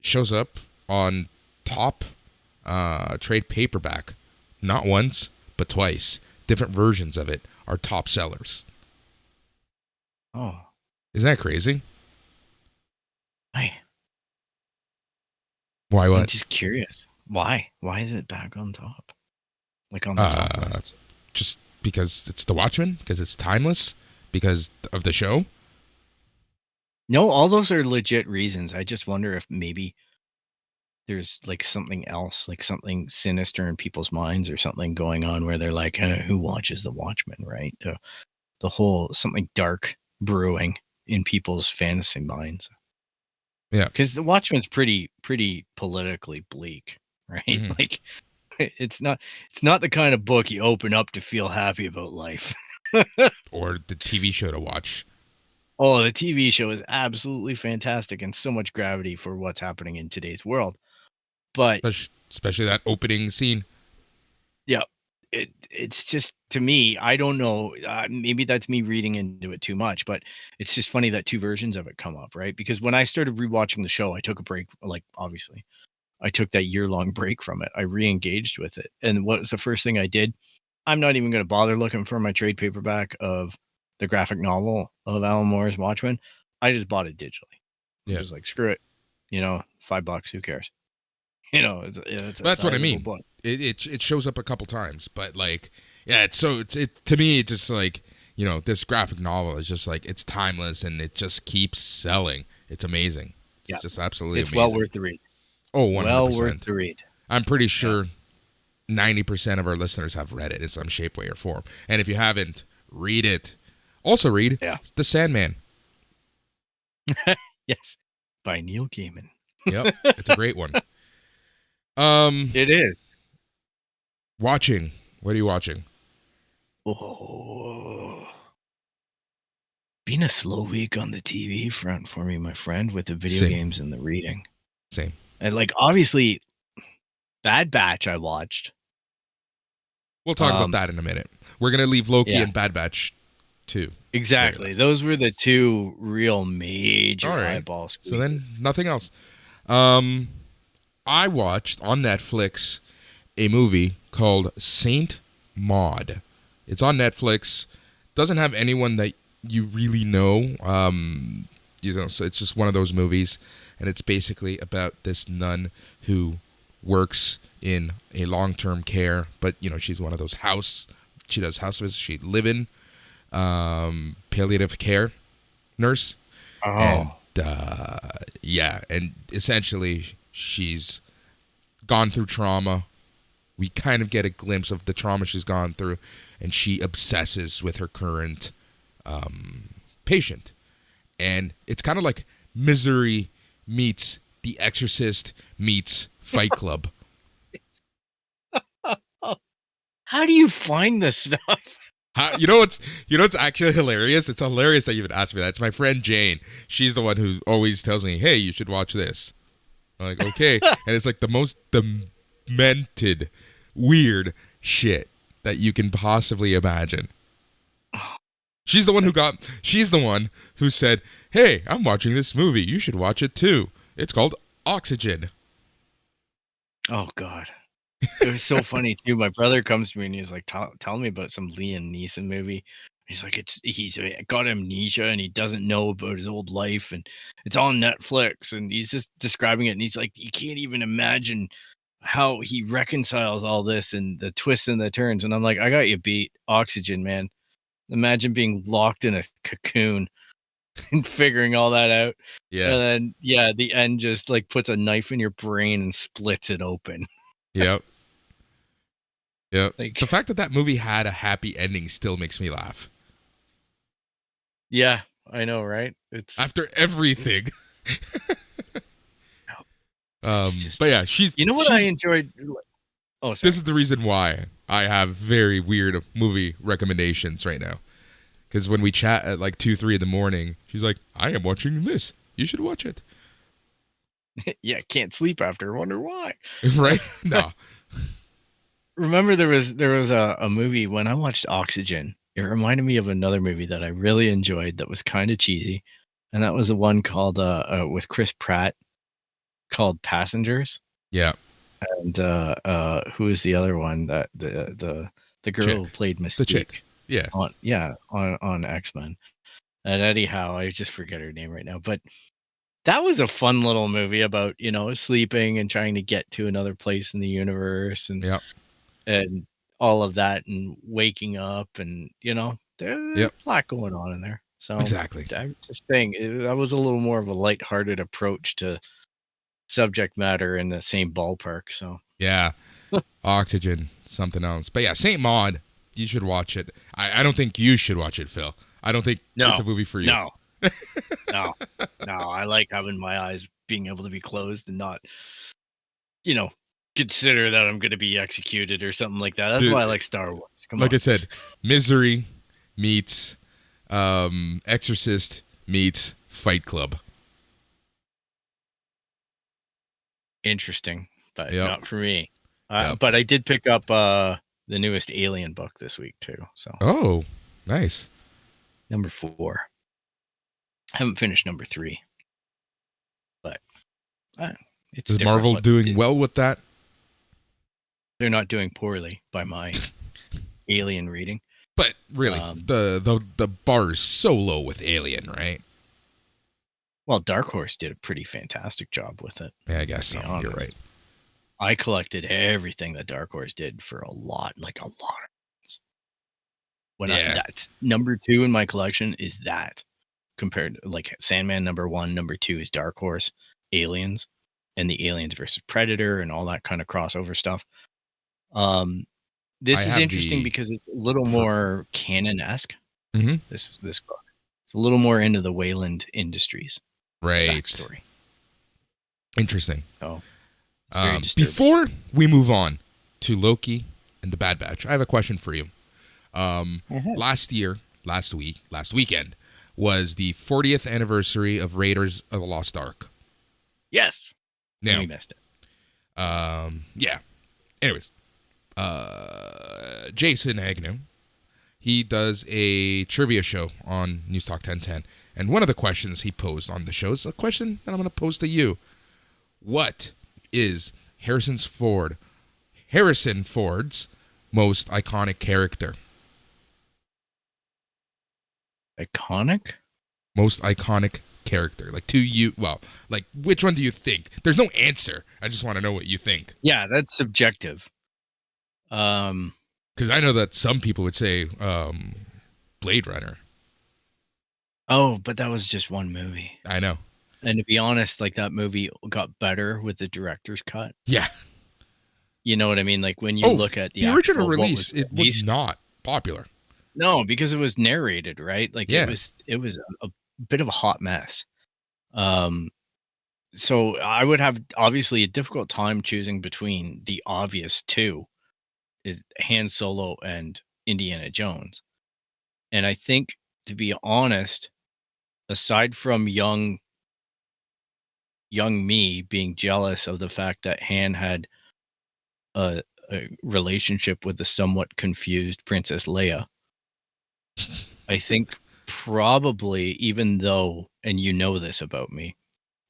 shows up on top trade paperback, not once but twice. Different versions of it are top sellers. Oh, Isn't that crazy? why? Why I'm what? just curious. Why? Why is it back on top? Like on the top list? Just because it's The Watchmen, because it's timeless, because of the show. No, all those are legit reasons. I just wonder if maybe there's like something else, like something sinister in people's minds or something going on where they're like, who watches The Watchmen, right? The whole something dark brewing in people's fantasy minds. Yeah. Because The Watchmen's pretty politically bleak, right? Mhm. Like it's not the kind of book you open up to feel happy about life. Or the TV show to watch. Oh, the TV show is absolutely fantastic and so much gravity for what's happening in today's world. But Especially that opening scene. yeah, it's just, to me, I don't know. Maybe that's me reading into it too much, but it's just funny that two versions of it come up, right? Because when I started rewatching the show, I took a break. Like, obviously, I took that year-long break from it. I re-engaged with it, and what was the first thing I did? I'm not even going to bother looking for my trade paperback of the graphic novel of Alan Moore's Watchmen. I just bought it digitally. I'm Yeah. just like, screw it. $5, who cares? It's a That's what I sizable mean. book. It shows up a couple times, but like, yeah, it's to me, it's just like, this graphic novel is just like, it's timeless and it just keeps selling. It's amazing. It's just absolutely It's amazing. well worth the read. Oh, 100%. Well worth the read. I'm pretty sure 90% of our listeners have read it in some shape, way, or form. And if you haven't, read it. Also read The Sandman. Yes, by Neil Gaiman. Yep, it's a great one. It is. Watching. What are you watching? Oh, been a slow week on the TV front for me, my friend, with the video games and the reading. Same. And like, obviously, Bad Batch I watched. We'll talk about that in a minute. We're gonna leave Loki and Bad Batch too. Exactly. Those were the two real major eyeball squeezes. So then nothing else. I watched on Netflix a movie called Saint Maud. It's on Netflix. Doesn't have anyone that you really know. So it's just one of those movies, and it's basically about this nun who works in a long-term care, but she's one of those she does house visits. She live-in palliative care nurse. And and essentially she's gone through trauma. We kind of get a glimpse of the trauma she's gone through, and she obsesses with her current patient. And it's kind of like Misery meets The Exorcist meets Fight Club. How do you find this stuff? You know what's actually hilarious? It's hilarious that you even asked me that. It's my friend Jane. She's the one who always tells me, "Hey, you should watch this." I'm like, okay. And it's like the most demented, weird shit that you can possibly imagine. She's the one who said, "Hey, I'm watching this movie. You should watch it too. It's called Oxygen." Oh God. It was so funny too. My brother comes to me and he's like, tell me about some Liam Neeson movie. He's like, he's got amnesia and he doesn't know about his old life, and it's on Netflix, and he's just describing it, and he's like, you can't even imagine how he reconciles all this and the twists and the turns. And I'm like, I got you beat. Oxygen, man. Imagine being locked in a cocoon and figuring all that out. Yeah. And then the end just like puts a knife in your brain and splits it open. Yep. Yep. Like, the fact that movie had a happy ending still makes me laugh. Yeah, I know, right? It's after everything. Just, but yeah, she's. You know what I enjoyed? Oh, sorry. This is the reason why I have very weird movie recommendations right now. Because when we chat at like 2-3 in the morning, she's like, "I am watching this. You should watch it." Yeah, can't sleep after. Wonder why? Right? No. Remember there was a movie when I watched Oxygen. It reminded me of another movie that I really enjoyed that was kind of cheesy, and that was the one called with Chris Pratt. called Passengers. Yeah. And who is the other one that the girl Chick. who played Mystique? The chick. Yeah. on X-Men. And anyhow, I just forget her name right now. But that was a fun little movie about, sleeping and trying to get to another place in the universe and all of that and waking up and, there's a lot going on in there. So Exactly. I'm just saying that was a little more of a lighthearted approach to subject matter in the same ballpark. So yeah, Oxygen, something else. But yeah, Saint Maud, you should watch it. I don't think you should watch it, Phil. I don't think it's a movie for you. No. I like having my eyes being able to be closed and not, consider that I'm going to be executed or something like that. That's why I like Star Wars. Come on. I said, Misery meets Exorcist meets Fight Club. Interesting, but not for me. But I did pick up the newest Alien book this week too. So oh, nice. Number 4. I haven't finished number 3, but it's Is Marvel doing well with that? They're not doing poorly by my Alien reading. But really, the bar is so low with Alien, right? Well, Dark Horse did a pretty fantastic job with it. Yeah, I guess so. You're right. I collected everything that Dark Horse did for a lot. That's number 2 in my collection is that, compared to like Sandman number 1, number 2 is Dark Horse, Aliens, and the Aliens versus Predator and all that kind of crossover stuff. This is interesting because it's a little more Canon-esque. Mm-hmm. This book, it's a little more into the Wayland Industries backstory. Interesting. So, before we move on to Loki and the Bad Batch, I have a question for you. Last weekend was the 40th anniversary of Raiders of the Lost Ark. Yes. Now, we missed it. Yeah. Anyways, Jason Agnew, he does a trivia show on News Talk 1010, and one of the questions he posed on the show is a question that I'm going to pose to you. What is Harrison Ford's most iconic character? Iconic? Most iconic character. Like to you, which one do you think? There's no answer. I just want to know what you think. Yeah, that's subjective. Because I know that some people would say Blade Runner. Oh, but that was just one movie. I know. And to be honest, like that movie got better with the director's cut. Yeah. You know what I mean? Like when you look at the original release, it was not popular. No, because it was narrated, right? Like it was a bit of a hot mess. So I would have obviously a difficult time choosing between the obvious two, is Han Solo and Indiana Jones. And I think, to be honest, aside from young me being jealous of the fact that Han had a relationship with the somewhat confused Princess Leia, I think probably, even though, and you know this about me,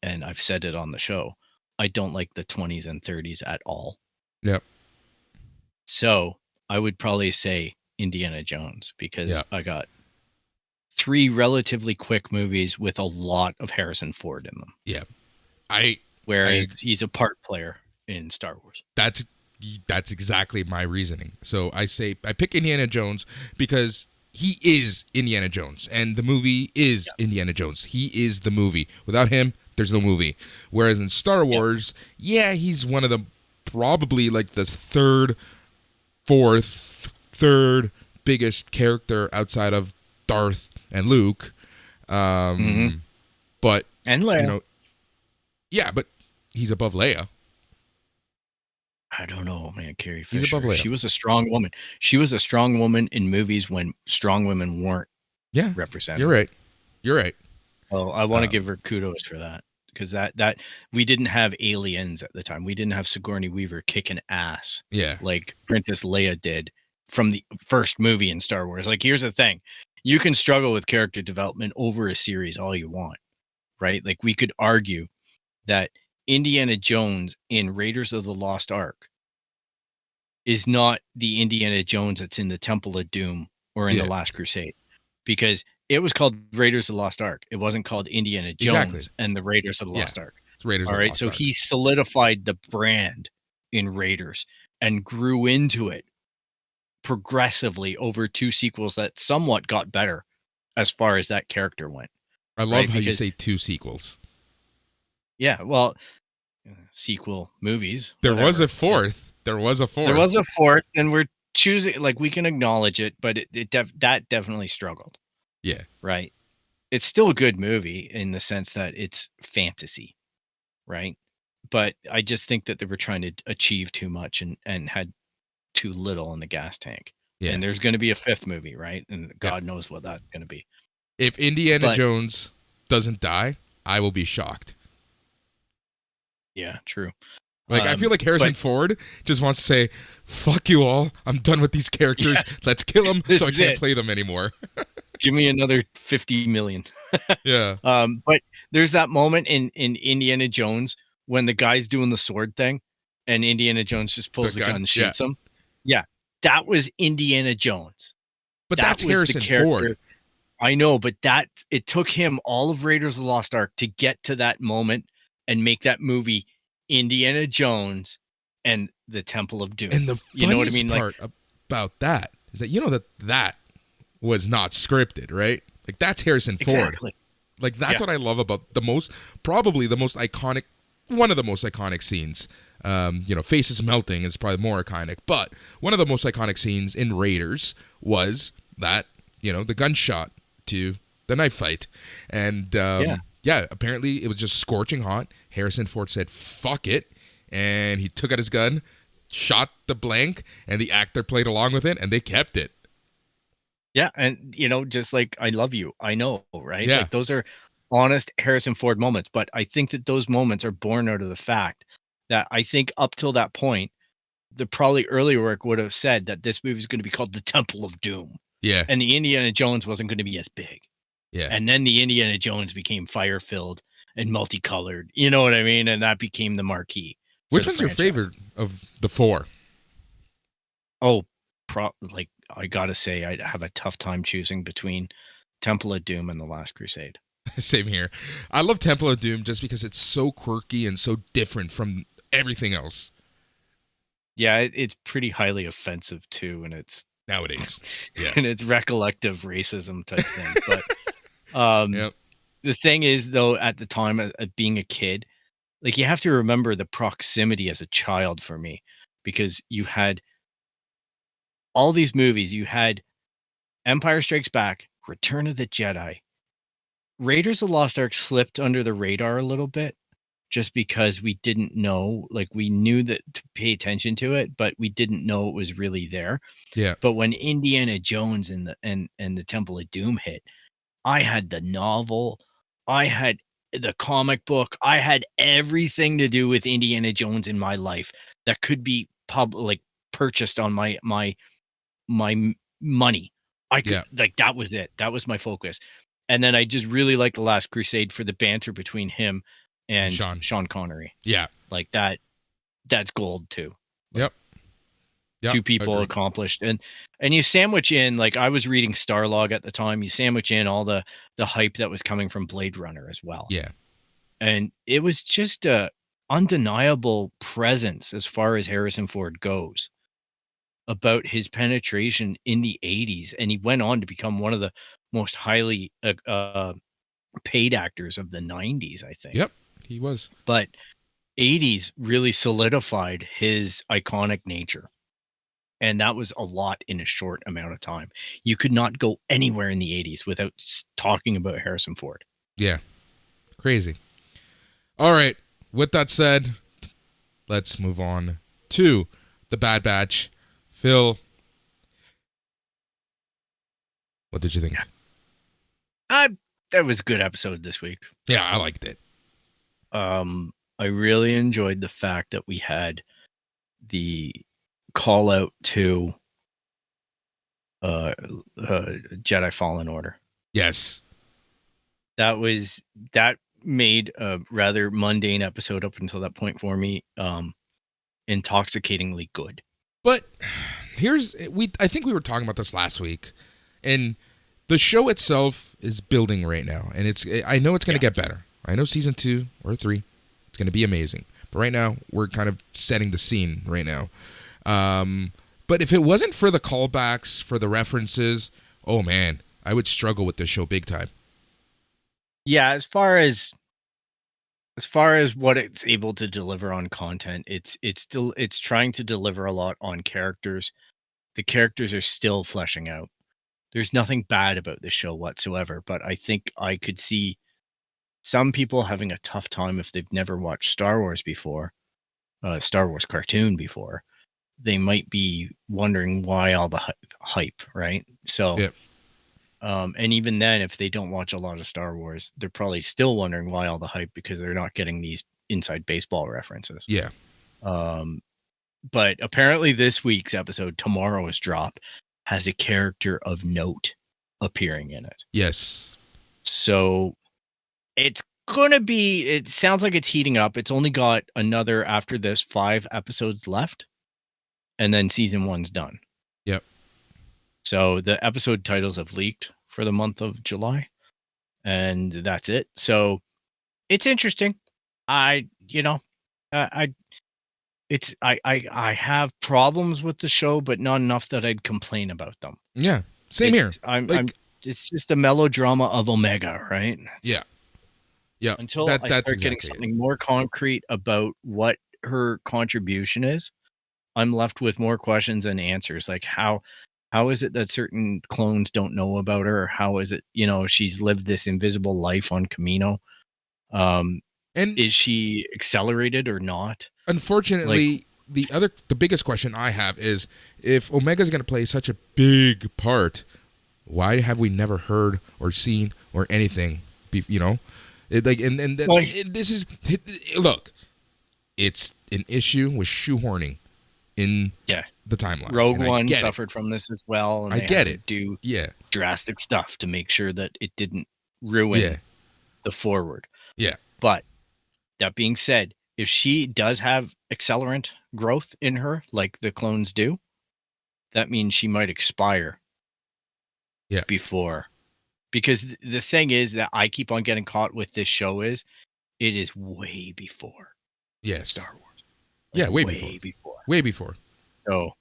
and I've said it on the show, I don't like the 20s and 30s at all. Yep. So I would probably say Indiana Jones, because I got 3 relatively quick movies with a lot of Harrison Ford in them. Yeah. Whereas he's a part player in Star Wars. That's exactly my reasoning. So I pick Indiana Jones because he is Indiana Jones, and the movie is Indiana Jones. He is the movie. Without him, there's no movie. Whereas in Star Wars, he's one of the probably like the third biggest character outside of Darth and Luke. But and Leia. But he's above Leia. I don't know, man. Carrie Fisher. He's above Leia. She was a strong woman. She was a strong woman in movies when strong women weren't represented. You're right. Well, I want to give her kudos for that, because that we didn't have aliens at the time. We didn't have Sigourney Weaver kicking ass. Yeah. Like Princess Leia did from the first movie in Star Wars. Like, here's the thing. You can struggle with character development over a series all you want, right? Like, we could argue that Indiana Jones in Raiders of the Lost Ark is not the Indiana Jones that's in the Temple of Doom or in Yeah. the Last Crusade, because it was called Raiders of the Lost Ark. It wasn't called Indiana Jones Exactly. and the Raiders of the Yeah. Lost Ark. It's Raiders All of the right. Lost So Ark. he solidified the brand in Raiders and grew into it progressively over 2 sequels that somewhat got better as far as that character went. I love right? how you Because- say 2 sequels. Yeah. Well, sequel movies. There was whatever. a fourth. There was a fourth. There was a fourth, and we're choosing, like, we can acknowledge it, but that definitely struggled. Yeah. Right. It's still a good movie in the sense that it's fantasy, right? But I just think that they were trying to achieve too much and had too little in the gas tank. Yeah. And there's going to be a 5th movie, right? And God knows what that's going to be. If Indiana But- Jones doesn't die, I will be shocked. Yeah, true. Like, I feel like Harrison Ford just wants to say, fuck you all. I'm done with these characters. Yeah. Let's kill them This so I is can't it. play them anymore. Give me another 50 million. Yeah. But there's that moment in Indiana Jones when the guy's doing the sword thing and Indiana Jones just pulls The the gun, gun and shoots him. Yeah. That was Indiana Jones. But That that's was the Harrison character. Ford. I know, but it took him all of Raiders of the Lost Ark to get to that moment and make that movie Indiana Jones and the Temple of Doom. And the funniest You know what I mean? part about that is that, you know, that was not scripted, right? Like, that's Harrison Ford. Exactly. Like, that's what I love about probably the most iconic, one of the most iconic scenes. Faces melting is probably more iconic, but one of the most iconic scenes in Raiders was that, the gunshot to the knife fight. And apparently it was just scorching hot. Harrison Ford said, fuck it. And he took out his gun, shot the blank, and the actor played along with it, and they kept it. Yeah, and just like I love you, I know, right? Yeah. Like, those are honest Harrison Ford moments, but I think that those moments are born out of the fact that I think up till that point, the probably earlier work would have said that this movie is going to be called The Temple of Doom. Yeah. And the Indiana Jones wasn't going to be as big. Yeah. And then the Indiana Jones became fire-filled and multicolored. You know what I mean? And that became the marquee. Which one's your favorite of the 4? Oh, I gotta say, I have a tough time choosing between Temple of Doom and The Last Crusade. Same here. I love Temple of Doom just because it's so quirky and so different from everything else. Yeah, it's pretty highly offensive too, and it's nowadays. Yeah. And it's recollective racism type thing. But the thing is, though, at the time of being a kid, like, you have to remember the proximity as a child for me, because you had all these movies. You had Empire Strikes Back, Return of the Jedi. Raiders of the Lost Ark slipped under the radar a little bit just because we didn't know, like, we knew that to pay attention to it, but we didn't know it was really there. Yeah. But when Indiana Jones and the Temple of Doom hit, I had the novel, I had the comic book, I had everything to do with Indiana Jones in my life that could be purchased on my money. I could, like, that was it. That was my focus. And then I just really liked The Last Crusade for the banter between him and Sean Connery. Yeah. Like, that's gold too. Yep. Two people accomplished. And you sandwich in, like, I was reading Starlog at the time, you sandwich in all the hype that was coming from Blade Runner as well. Yeah. And it was just a undeniable presence as far as Harrison Ford goes about his penetration in the 80s. And he went on to become one of the most highly paid actors of the 90s, I think. Yep, he was. But 80s really solidified his iconic nature. And that was a lot in a short amount of time. You could not go anywhere in the 80s without talking about Harrison Ford. Yeah. Crazy. All right. With that said, let's move on to The Bad Batch. Phil, what did you think? That was a good episode this week. Yeah, I liked it. I really enjoyed the fact that we had the call out to Jedi Fallen Order. Yes. That made a rather mundane episode up until that point for me intoxicatingly good. But I think we were talking about this last week, and the show itself is building right now, and I know it's going to get better. I know season 2 or 3, it's going to be amazing. But right now, we're kind of setting the scene right now. But if it wasn't for the callbacks, for the references, oh man, I would struggle with this show big time. Yeah, as far as what it's able to deliver on content, it's trying to deliver a lot on characters. The characters are still fleshing out. There's nothing bad about this show whatsoever, but I think I could see some people having a tough time if they've never watched Star Wars before, Star Wars cartoon before. They might be wondering why all the hype, right? So, yep. And even then, if they don't watch a lot of Star Wars, they're probably still wondering why all the hype, because they're not getting these inside baseball references. Yeah. But apparently this week's episode, tomorrow's drop, has a character of note appearing in it. Yes. So it sounds like it's heating up. It's only got another, after this, 5 episodes left, and then season 1's done. Yep. So the episode titles have leaked for the month of July, and that's it. So it's interesting. I have problems with the show, but not enough that I'd complain about them. Yeah, same here. It's just the melodrama of Omega, right? Yeah. Until I start getting something more concrete about what her contribution is, I'm left with more questions than answers. Like how is it that certain clones don't know about her? Or how is it, she's lived this invisible life on Camino? And is she accelerated or not? Unfortunately, the biggest question I have is, if Omega's going to play such a big part, why have we never heard or seen or anything? This is, look, it's an issue with shoehorning in the timeline. Rogue One suffered from this as well, and I get it. Do drastic stuff to make sure that it didn't ruin the forward. Yeah, but that being said, if she does have accelerant growth in her, like the clones do, that means she might expire. Before, because the thing is that I keep on getting caught with this show is, it is way before. Star Wars. Way before. So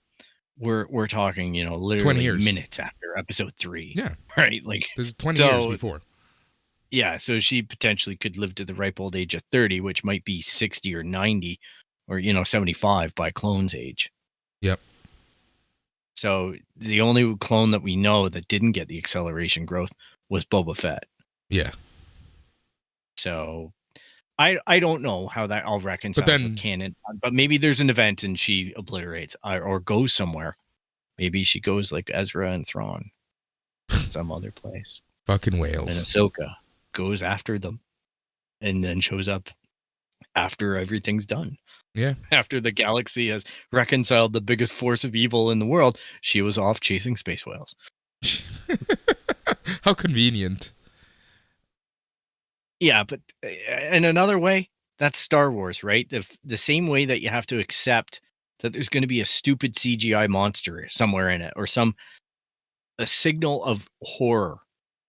we're talking, literally 20 years. Minutes after episode 3. Yeah. Right. Like there's 20 years before. Yeah. So she potentially could live to the ripe old age of 30, which might be 60 or 90 or, 75 by clone's age. Yep. So the only clone that we know that didn't get the acceleration growth was Boba Fett. Yeah. So I don't know how that all reconciles with canon, but maybe there's an event and she obliterates or goes somewhere. Maybe she goes like Ezra and Thrawn, some other place. Fucking whales. And Ahsoka goes after them, and then shows up after everything's done. Yeah. After the galaxy has reconciled the biggest force of evil in the world, she was off chasing space whales. How convenient. Yeah, but in another way, that's Star Wars, right? The same way that you have to accept that there's going to be a stupid CGI monster somewhere in it, or a signal of horror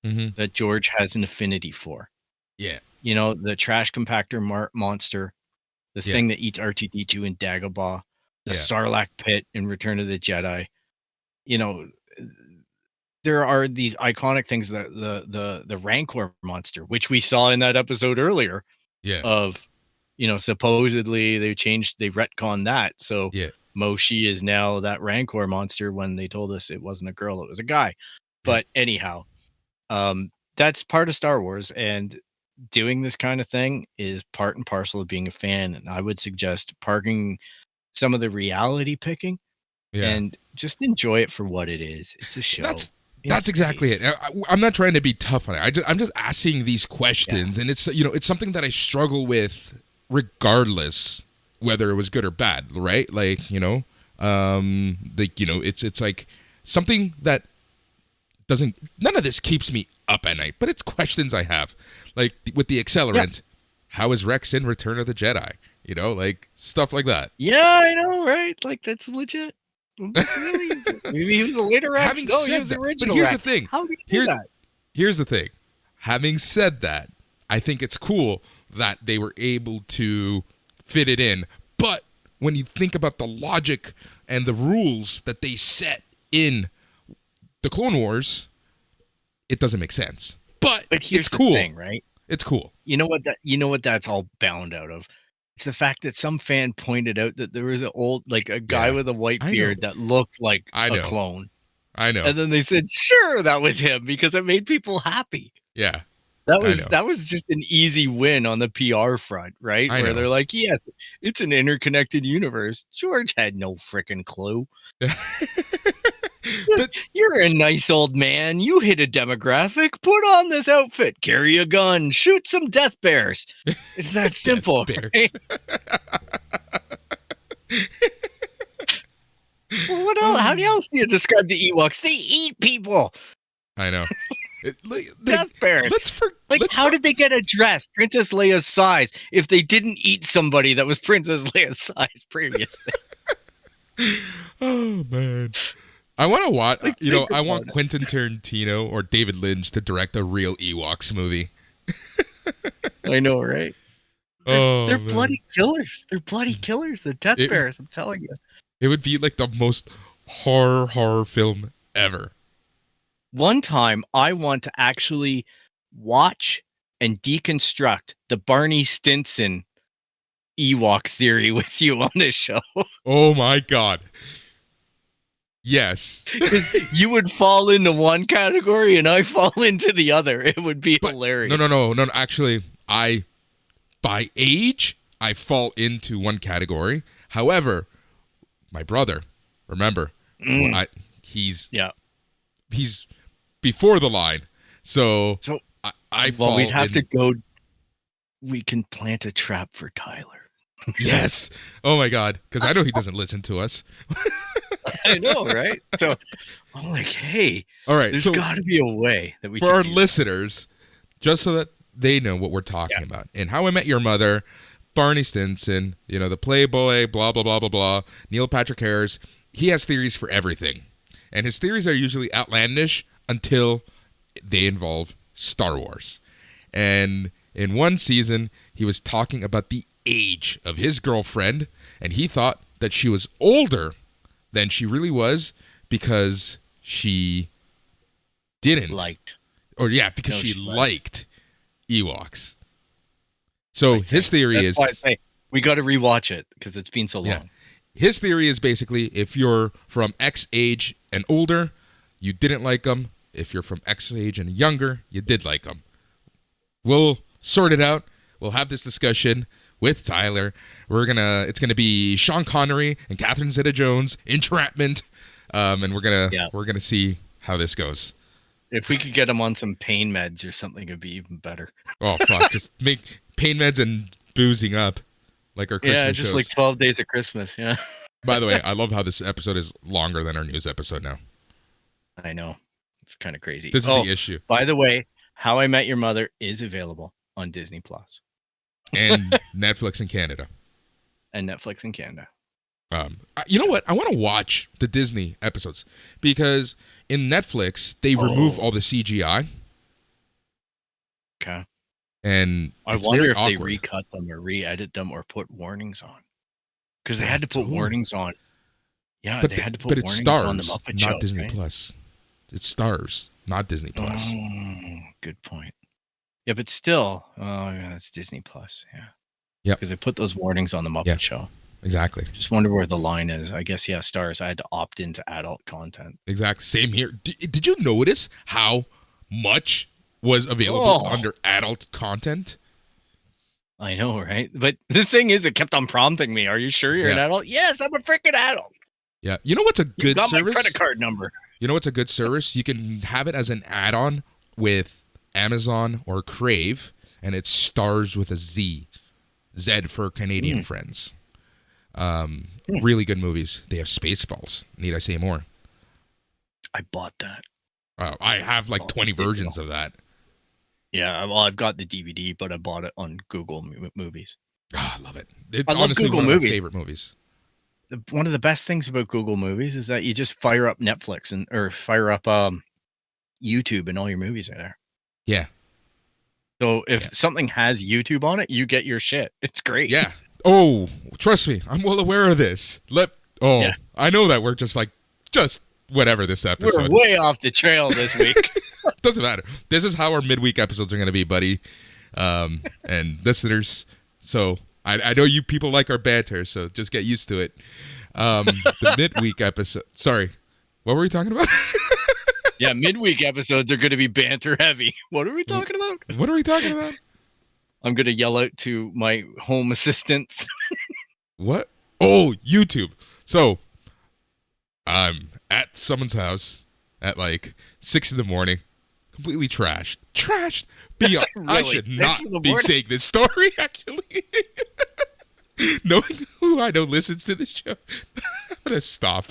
that George has an affinity for. Yeah. The trash compactor monster, the thing that eats R2-D2 in Dagobah, the Sarlacc pit in Return of the Jedi. There are these iconic things, that the Rancor monster, which we saw in that episode earlier. Yeah. Of, supposedly they retconned that. So Moshi is now that Rancor monster when they told us it wasn't a girl, it was a guy. But anyhow, that's part of Star Wars, and doing this kind of thing is part and parcel of being a fan. And I would suggest parking some of the reality picking and just enjoy it for what it is. It's a show. That's exactly it. I'm not trying to be tough on it. I'm just asking these questions, and it's it's something that I struggle with, regardless whether it was good or bad, right? Like it's like something that doesn't. None of this keeps me up at night, but it's questions I have. Like with the accelerant, how is Rex in Return of the Jedi? You know, like stuff like that. Yeah, I know, right? Like that's legit. Really? Maybe he was a later Rex. Having No, he said was that, the but original here's Rex. the thing. How did he do that? Here's the thing. Having said that, I think it's cool that they were able to fit it in. But when you think about the logic and the rules that they set in the Clone Wars, it doesn't make sense. But here's it's cool. The thing, right? It's cool. You know what that's all bound out of? It's the fact that some fan pointed out that there was a guy with a white beard that looked like a clone. I know. And then they said, sure, that was him because it made people happy. Yeah. That was just an easy win on the PR front, right? Where they're like, yes, it's an interconnected universe. George had no freaking clue. But you're a nice old man. You hit a demographic. Put on this outfit. Carry a gun. Shoot some death bears. It's that simple. Right? Well, what else? How else do you describe the Ewoks? They eat people. I know. Death bears. How did they get a dress Princess Leia's size if they didn't eat somebody that was Princess Leia's size previously? Oh man. I want to watch, I want Quentin Tarantino or David Lynch to direct a real Ewoks movie. I know, right? They're bloody killers. They're bloody killers. The Death Bears, I'm telling you. It would be like the most horror film ever. One time, I want to actually watch and deconstruct the Barney Stinson Ewok theory with you on this show. Oh my God. Yes. Because you would fall into one category and I fall into the other. It would be hilarious. No. Actually, by age, I fall into one category. However, my brother, remember, he's before the line. So I fall we'd have to go. We can plant a trap for Tyler. Yes. Oh my God. Because I know he doesn't listen to us. I know, right? So I'm like, hey, all right, there's got to be a way that we for our listeners, just so that they know what we're talking about. In How I Met Your Mother, Barney Stinson, the Playboy, blah, blah, blah, blah, blah, Neil Patrick Harris, he has theories for everything. And his theories are usually outlandish until they involve Star Wars. And in one season, he was talking about the age of his girlfriend, and he thought that she was older than she really was because she didn't liked Ewoks. So his theory is why I say we got to rewatch it because it's been so long. His theory is basically if you're from X age and older, you didn't like them. If you're from X age and younger, you did like them. We'll sort it out. We'll have this discussion with Tyler. It's gonna be Sean Connery and Catherine Zeta-Jones, Entrapment, and we're gonna see how this goes. If we could get him on some pain meds or something, it'd be even better. Oh fuck! Just make pain meds and boozing up, like our Christmas just shows. like 12 Days of Christmas. Yeah. By the way, I love how this episode is longer than our news episode now. I know, it's kind of crazy. This is the issue. By the way, How I Met Your Mother is available on Disney Plus. And Netflix in Canada. You know what? I want to watch the Disney episodes because in Netflix, they remove all the CGI. Okay. And I wonder if they recut them or re-edit them or put warnings on. Because they had to put warnings on. Yeah, they had to put warnings on the Muppet Show, not Disney Plus. It's Stars, not Disney Plus. Good point. Yeah, but still, it's Disney Plus. Yeah. Yeah. Because they put those warnings on the Muppet Show. Exactly. Just wonder where the line is. I guess, Stars, I had to opt into adult content. Exactly. Same here. Did you notice how much was available under adult content? I know, right? But the thing is, it kept on prompting me. Are you sure you're an adult? Yes, I'm a freaking adult. Yeah. You know what's a good service? You got my credit card number. You know what's a good service? You can have it as an add-on with Amazon or Crave, and it Stars with a Z. Z for Canadian friends. Really good movies. They have Spaceballs. Need I say more? I bought that. I have like 20 versions of that. Yeah, well, I've got the DVD, but I bought it on Google Movies. Ah, I love it. It's I love honestly Google one of my Movies. favorite movies. One of the best things about Google Movies is that you just fire up Netflix or fire up YouTube, and all your movies are there. Yeah. So if something has YouTube on it, you get your shit. It's great. Yeah. Oh, trust me, I'm well aware of this. I know that we're just whatever this episode. We're way off the trail this week. Doesn't matter. This is how our midweek episodes are going to be, buddy, and listeners. So I know you people like our banter, so just get used to it. The midweek episode. Sorry, what were we talking about? Yeah, midweek episodes are going to be banter heavy. What are we talking about? What are we talking about? I'm going to yell out to my home assistants. What? Oh, YouTube. So I'm at someone's house at 6 a.m, completely trashed. Beyond. Really? I should not be saying this story, actually. Knowing who I know listens to the show, I'm going to stop.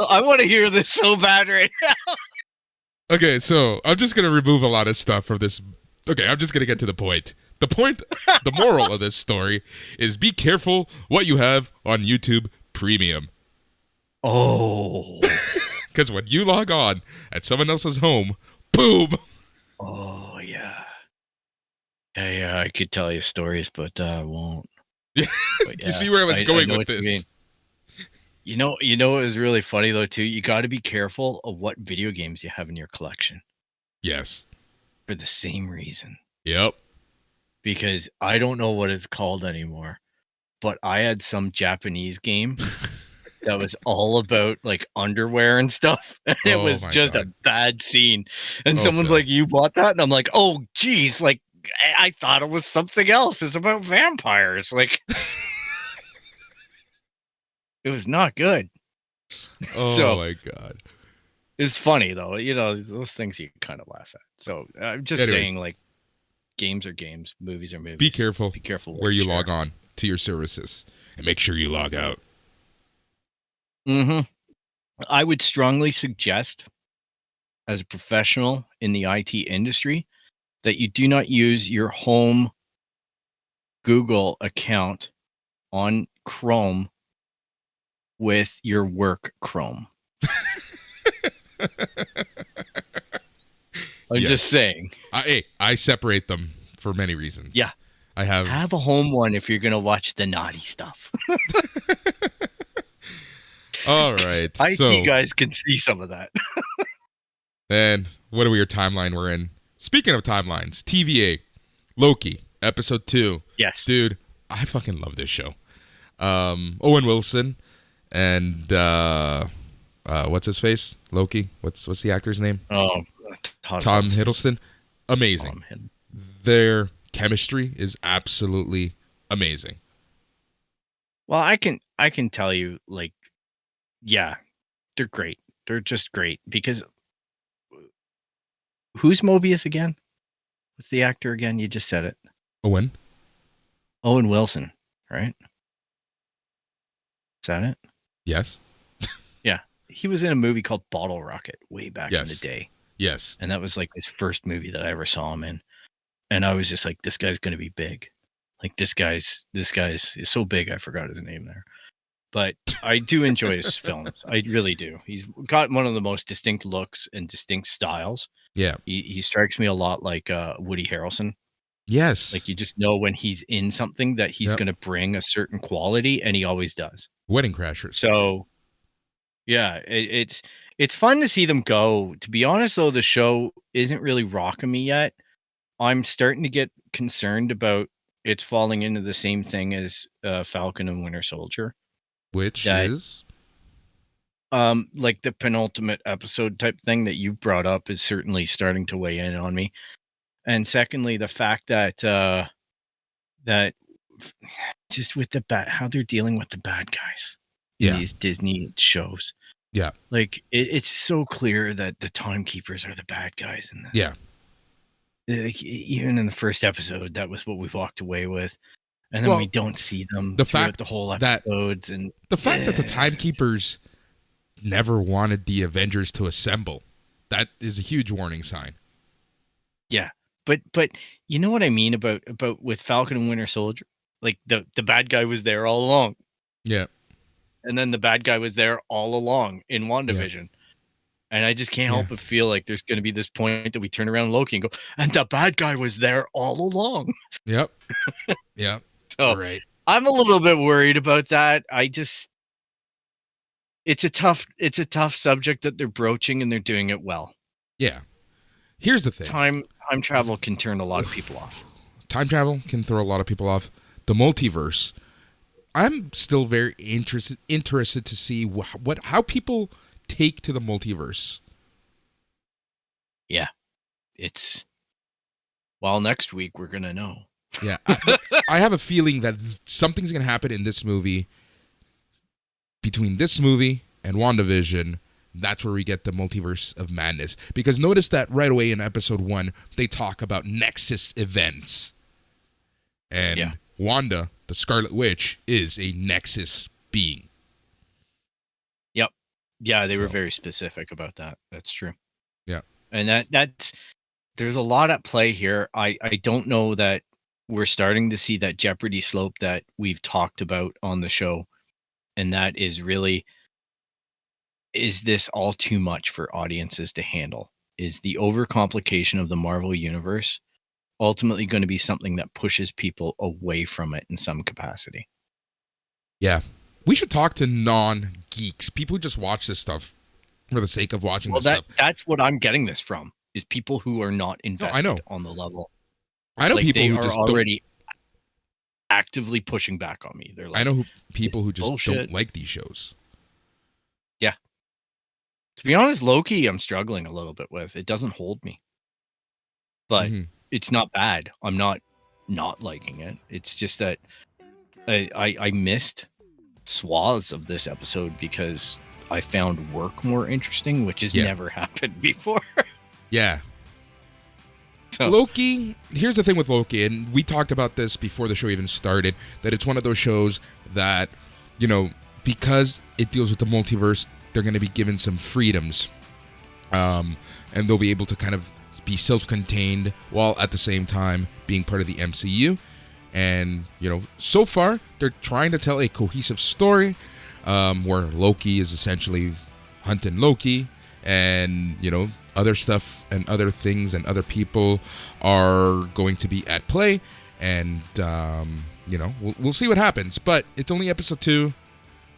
I want to hear this so bad right now. Okay, so I'm just going to remove a lot of stuff from this. Okay, I'm just going to get to the point. The moral of this story is be careful what you have on YouTube Premium. Oh. Because when you log on at someone else's home, boom. Oh, yeah. Yeah, I could tell you stories, but I won't. Yeah. You see where I was going with this? You know what is really funny, though, too? You got to be careful of what video games you have in your collection. Yes. For the same reason. Yep. Because I don't know what it's called anymore, but I had some Japanese game that was all about underwear and stuff. And it was just a bad scene. And someone's Phil. like, you bought that? And I'm like, oh, geez. I thought it was something else. It's about vampires. It was not good. Oh my God. It's funny though. Those things you kind of laugh at. So I'm just saying games are games, movies are movies. Be careful. Be careful where you log on to your services and make sure you log out. Mm-hmm. I would strongly suggest as a professional in the IT industry that you do not use your home Google account on Chrome with your work Chrome. I'm just saying. I separate them for many reasons. Yeah. I have a home one if you're going to watch the naughty stuff. All right. IT guys can see some of that. And what a weird timeline we're in. Speaking of timelines, TVA, Loki, episode 2. Yes. Dude, I fucking love this show. Owen Wilson and what's his face? Loki. What's the actor's name? Oh, Tom Hiddleston. Amazing. Their chemistry is absolutely amazing. Well, I can tell you, yeah, they're great. They're just great because who's Mobius again? What's the actor again? You just said it. Owen Wilson, right? Is that it? Yes. Yeah. He was in a movie called Bottle Rocket way back in the day. Yes. And that was his first movie that I ever saw him in. And I was just like, this guy's going to be big. This guy's is so big. I forgot his name there. But I do enjoy his films. I really do. He's got one of the most distinct looks and distinct styles. Yeah. He strikes me a lot like Woody Harrelson. Yes. You just know when he's in something that he's going to bring a certain quality, and he always does. Wedding Crashers. So, yeah, it's fun to see them go. To be honest, though, the show isn't really rocking me yet. I'm starting to get concerned about it's falling into the same thing as Falcon and Winter Soldier. Which is? The penultimate episode type thing that you've brought up is certainly starting to weigh in on me. And secondly, the fact that that just with how they're dealing with the bad guys in these Disney shows. Yeah. It's so clear that the timekeepers are the bad guys in this. Yeah. Even in the first episode, that was what we walked away with. And then we don't see them throughout the whole episodes. And the fact that the timekeepers never wanted the Avengers to assemble. that is a huge warning sign. Yeah. But you know what I mean about with Falcon and Winter Soldier? Like the bad guy was there all along. Yeah. And then the bad guy was there all along in WandaVision. And I just can't help but feel like there's going to be this point that we turn around Loki and go, and the bad guy was there all along. Yep. Yeah. So right. I'm a little bit worried about that. It's a tough subject that they're broaching, and they're doing it well. Yeah. Here's the thing. Time travel can turn a lot of people off. Time travel can throw a lot of people off. The multiverse. I'm still very interested to see how people take to the multiverse. Yeah. Next week we're going to know. Yeah. I have a feeling that something's going to happen in this movie. Between this movie and WandaVision, that's where we get the multiverse of madness. Because notice that right away in episode 1, they talk about Nexus events. And Wanda, the Scarlet Witch, is a Nexus being. Yep. Yeah, they were very specific about that. That's true. Yeah. And that's there's a lot at play here. I don't know that we're starting to see that Jeopardy slope that we've talked about on the show. And that is really, is this all too much for audiences to handle? Is the overcomplication of the Marvel Universe ultimately going to be something that pushes people away from it in some capacity? Yeah. We should talk to non-geeks, people who just watch this stuff for the sake of watching this stuff. That's what I'm getting this from, is people who are not invested on the level. I know people who just already actively pushing back on me. They're like, I know people who just bullshit. don't like these shows. Yeah. To be honest, Loki, I'm struggling a little bit with. It doesn't hold me. But it's not bad. I'm not liking it. It's just that I missed swaths of this episode because I found work more interesting, which has never happened before. Yeah. So. Loki, here's the thing with Loki, and we talked about this before the show even started, that it's one of those shows that, you know, because it deals with the multiverse, they're going to be given some freedoms. And they'll be able to kind of be self-contained while at the same time being part of the MCU. And, you know, so far, they're trying to tell a cohesive story where Loki is essentially hunting Loki, and, you know, other stuff and other things and other people are going to be at play. And, you know, we'll see what happens. But it's only episode 2.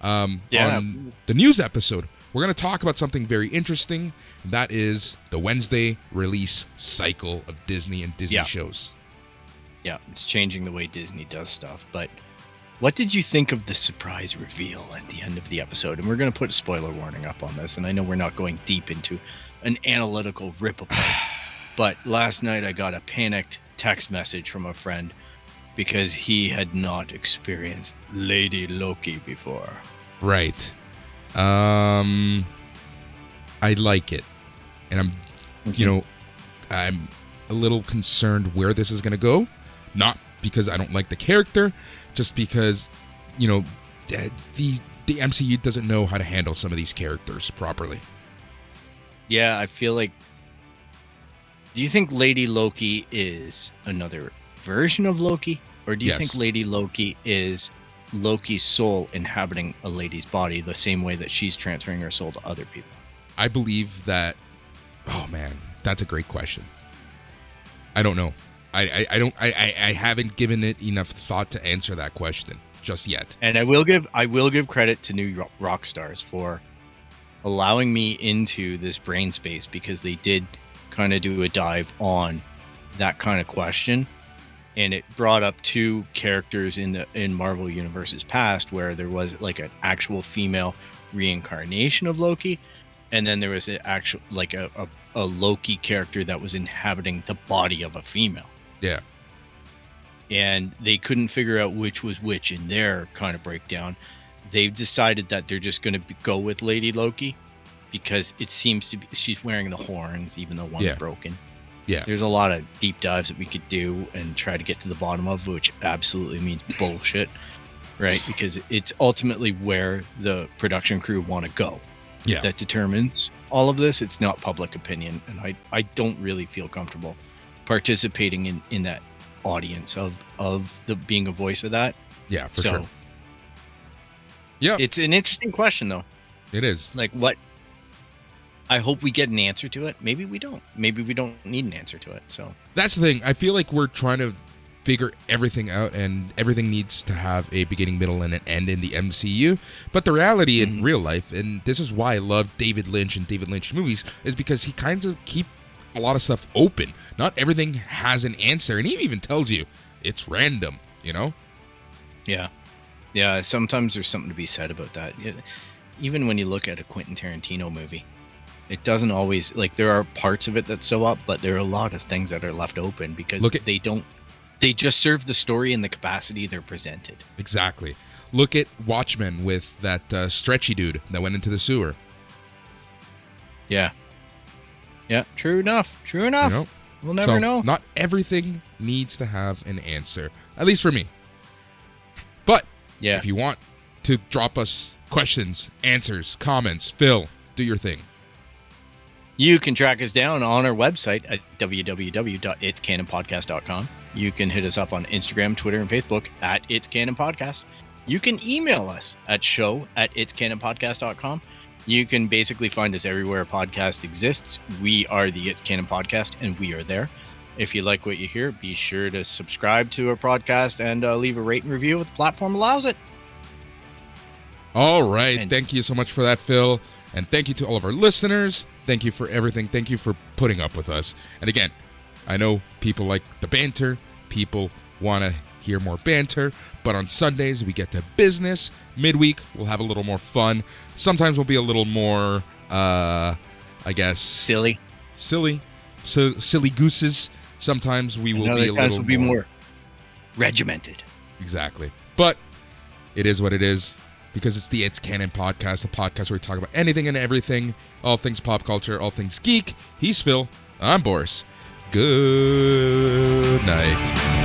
On the news episode, we're going to talk about something very interesting. And that is the Wednesday release cycle of Disney and Disney shows. Yeah, it's changing the way Disney does stuff. But what did you think of the surprise reveal at the end of the episode? And we're going to put a spoiler warning up on this. And I know we're not going deep into an analytical rip apart. But last night I got a panicked text message from a friend because he had not experienced Lady Loki before. Right. I like it. And I'm, you know, I'm a little concerned where this is going to go. Not because I don't like the character, just because, you know, the MCU doesn't know how to handle some of these characters properly. Yeah, I feel like... Do you think Lady Loki is another version of Loki? Or do you think Lady Loki is Loki's soul inhabiting a lady's body the same way that she's transferring her soul to other people? I believe that... Oh, man, that's a great question. I don't know. I haven't given it enough thought to answer that question just yet. And I will give credit to New Rock Stars for allowing me into this brain space, because they did kind of do a dive on that kind of question, and it brought up 2 characters in Marvel Universe's past where there was like an actual female reincarnation of Loki, and then there was an actual like a Loki character that was inhabiting the body of a female. Yeah. And they couldn't figure out which was which in their kind of breakdown. They've decided that they're just going to go with Lady Loki because it seems to be she's wearing the horns, even though one's broken. Yeah. There's a lot of deep dives that we could do and try to get to the bottom of, which absolutely means bullshit, right? Because it's ultimately where the production crew want to go. that determines all of this. It's not public opinion, and I don't really feel comfortable participating in that audience of the being a voice of that. Yeah, for sure. Yeah, it's an interesting question, though. It is. Like, what? I hope we get an answer to it. Maybe we don't. Maybe we don't need an answer to it. So that's the thing. I feel like we're trying to figure everything out, and everything needs to have a beginning, middle, and an end in the MCU. But the reality in real life, and this is why I love David Lynch and David Lynch movies, is because he kind of keep a lot of stuff open. Not everything has an answer, and he even tells you it's random, you know? Yeah, sometimes there's something to be said about that. Even when you look at a Quentin Tarantino movie, it doesn't always, like, there are parts of it that sew up, but there are a lot of things that are left open because they just serve the story in the capacity they're presented. Exactly. Look at Watchmen with that stretchy dude that went into the sewer. Yeah, true enough. You know? We'll never know. Not everything needs to have an answer, at least for me. But if you want to drop us questions, answers, comments, Phil, do your thing. You can track us down on our website at www.itscanonpodcast.com. You can hit us up on Instagram, Twitter, and Facebook at It's Canon Podcast. You can email us at show@itscanonpodcast.com. You can basically find us everywhere a podcast exists. We are the It's Canon Podcast, and we are there. If you like what you hear, be sure to subscribe to our podcast and leave a rate and review if the platform allows it. All right. Thank you so much for that, Phil. And thank you to all of our listeners. Thank you for everything. Thank you for putting up with us. And again, I know people like the banter. People want to hear more banter. But on Sundays, we get to business. Midweek, we'll have a little more fun. Sometimes we'll be a little more, I guess... Silly gooses. Sometimes we will be a little more regimented. Exactly. But it is what it is. Because it's the It's Canon Podcast, the podcast where we talk about anything and everything, all things pop culture, all things geek. He's Phil. I'm Boris. Good night.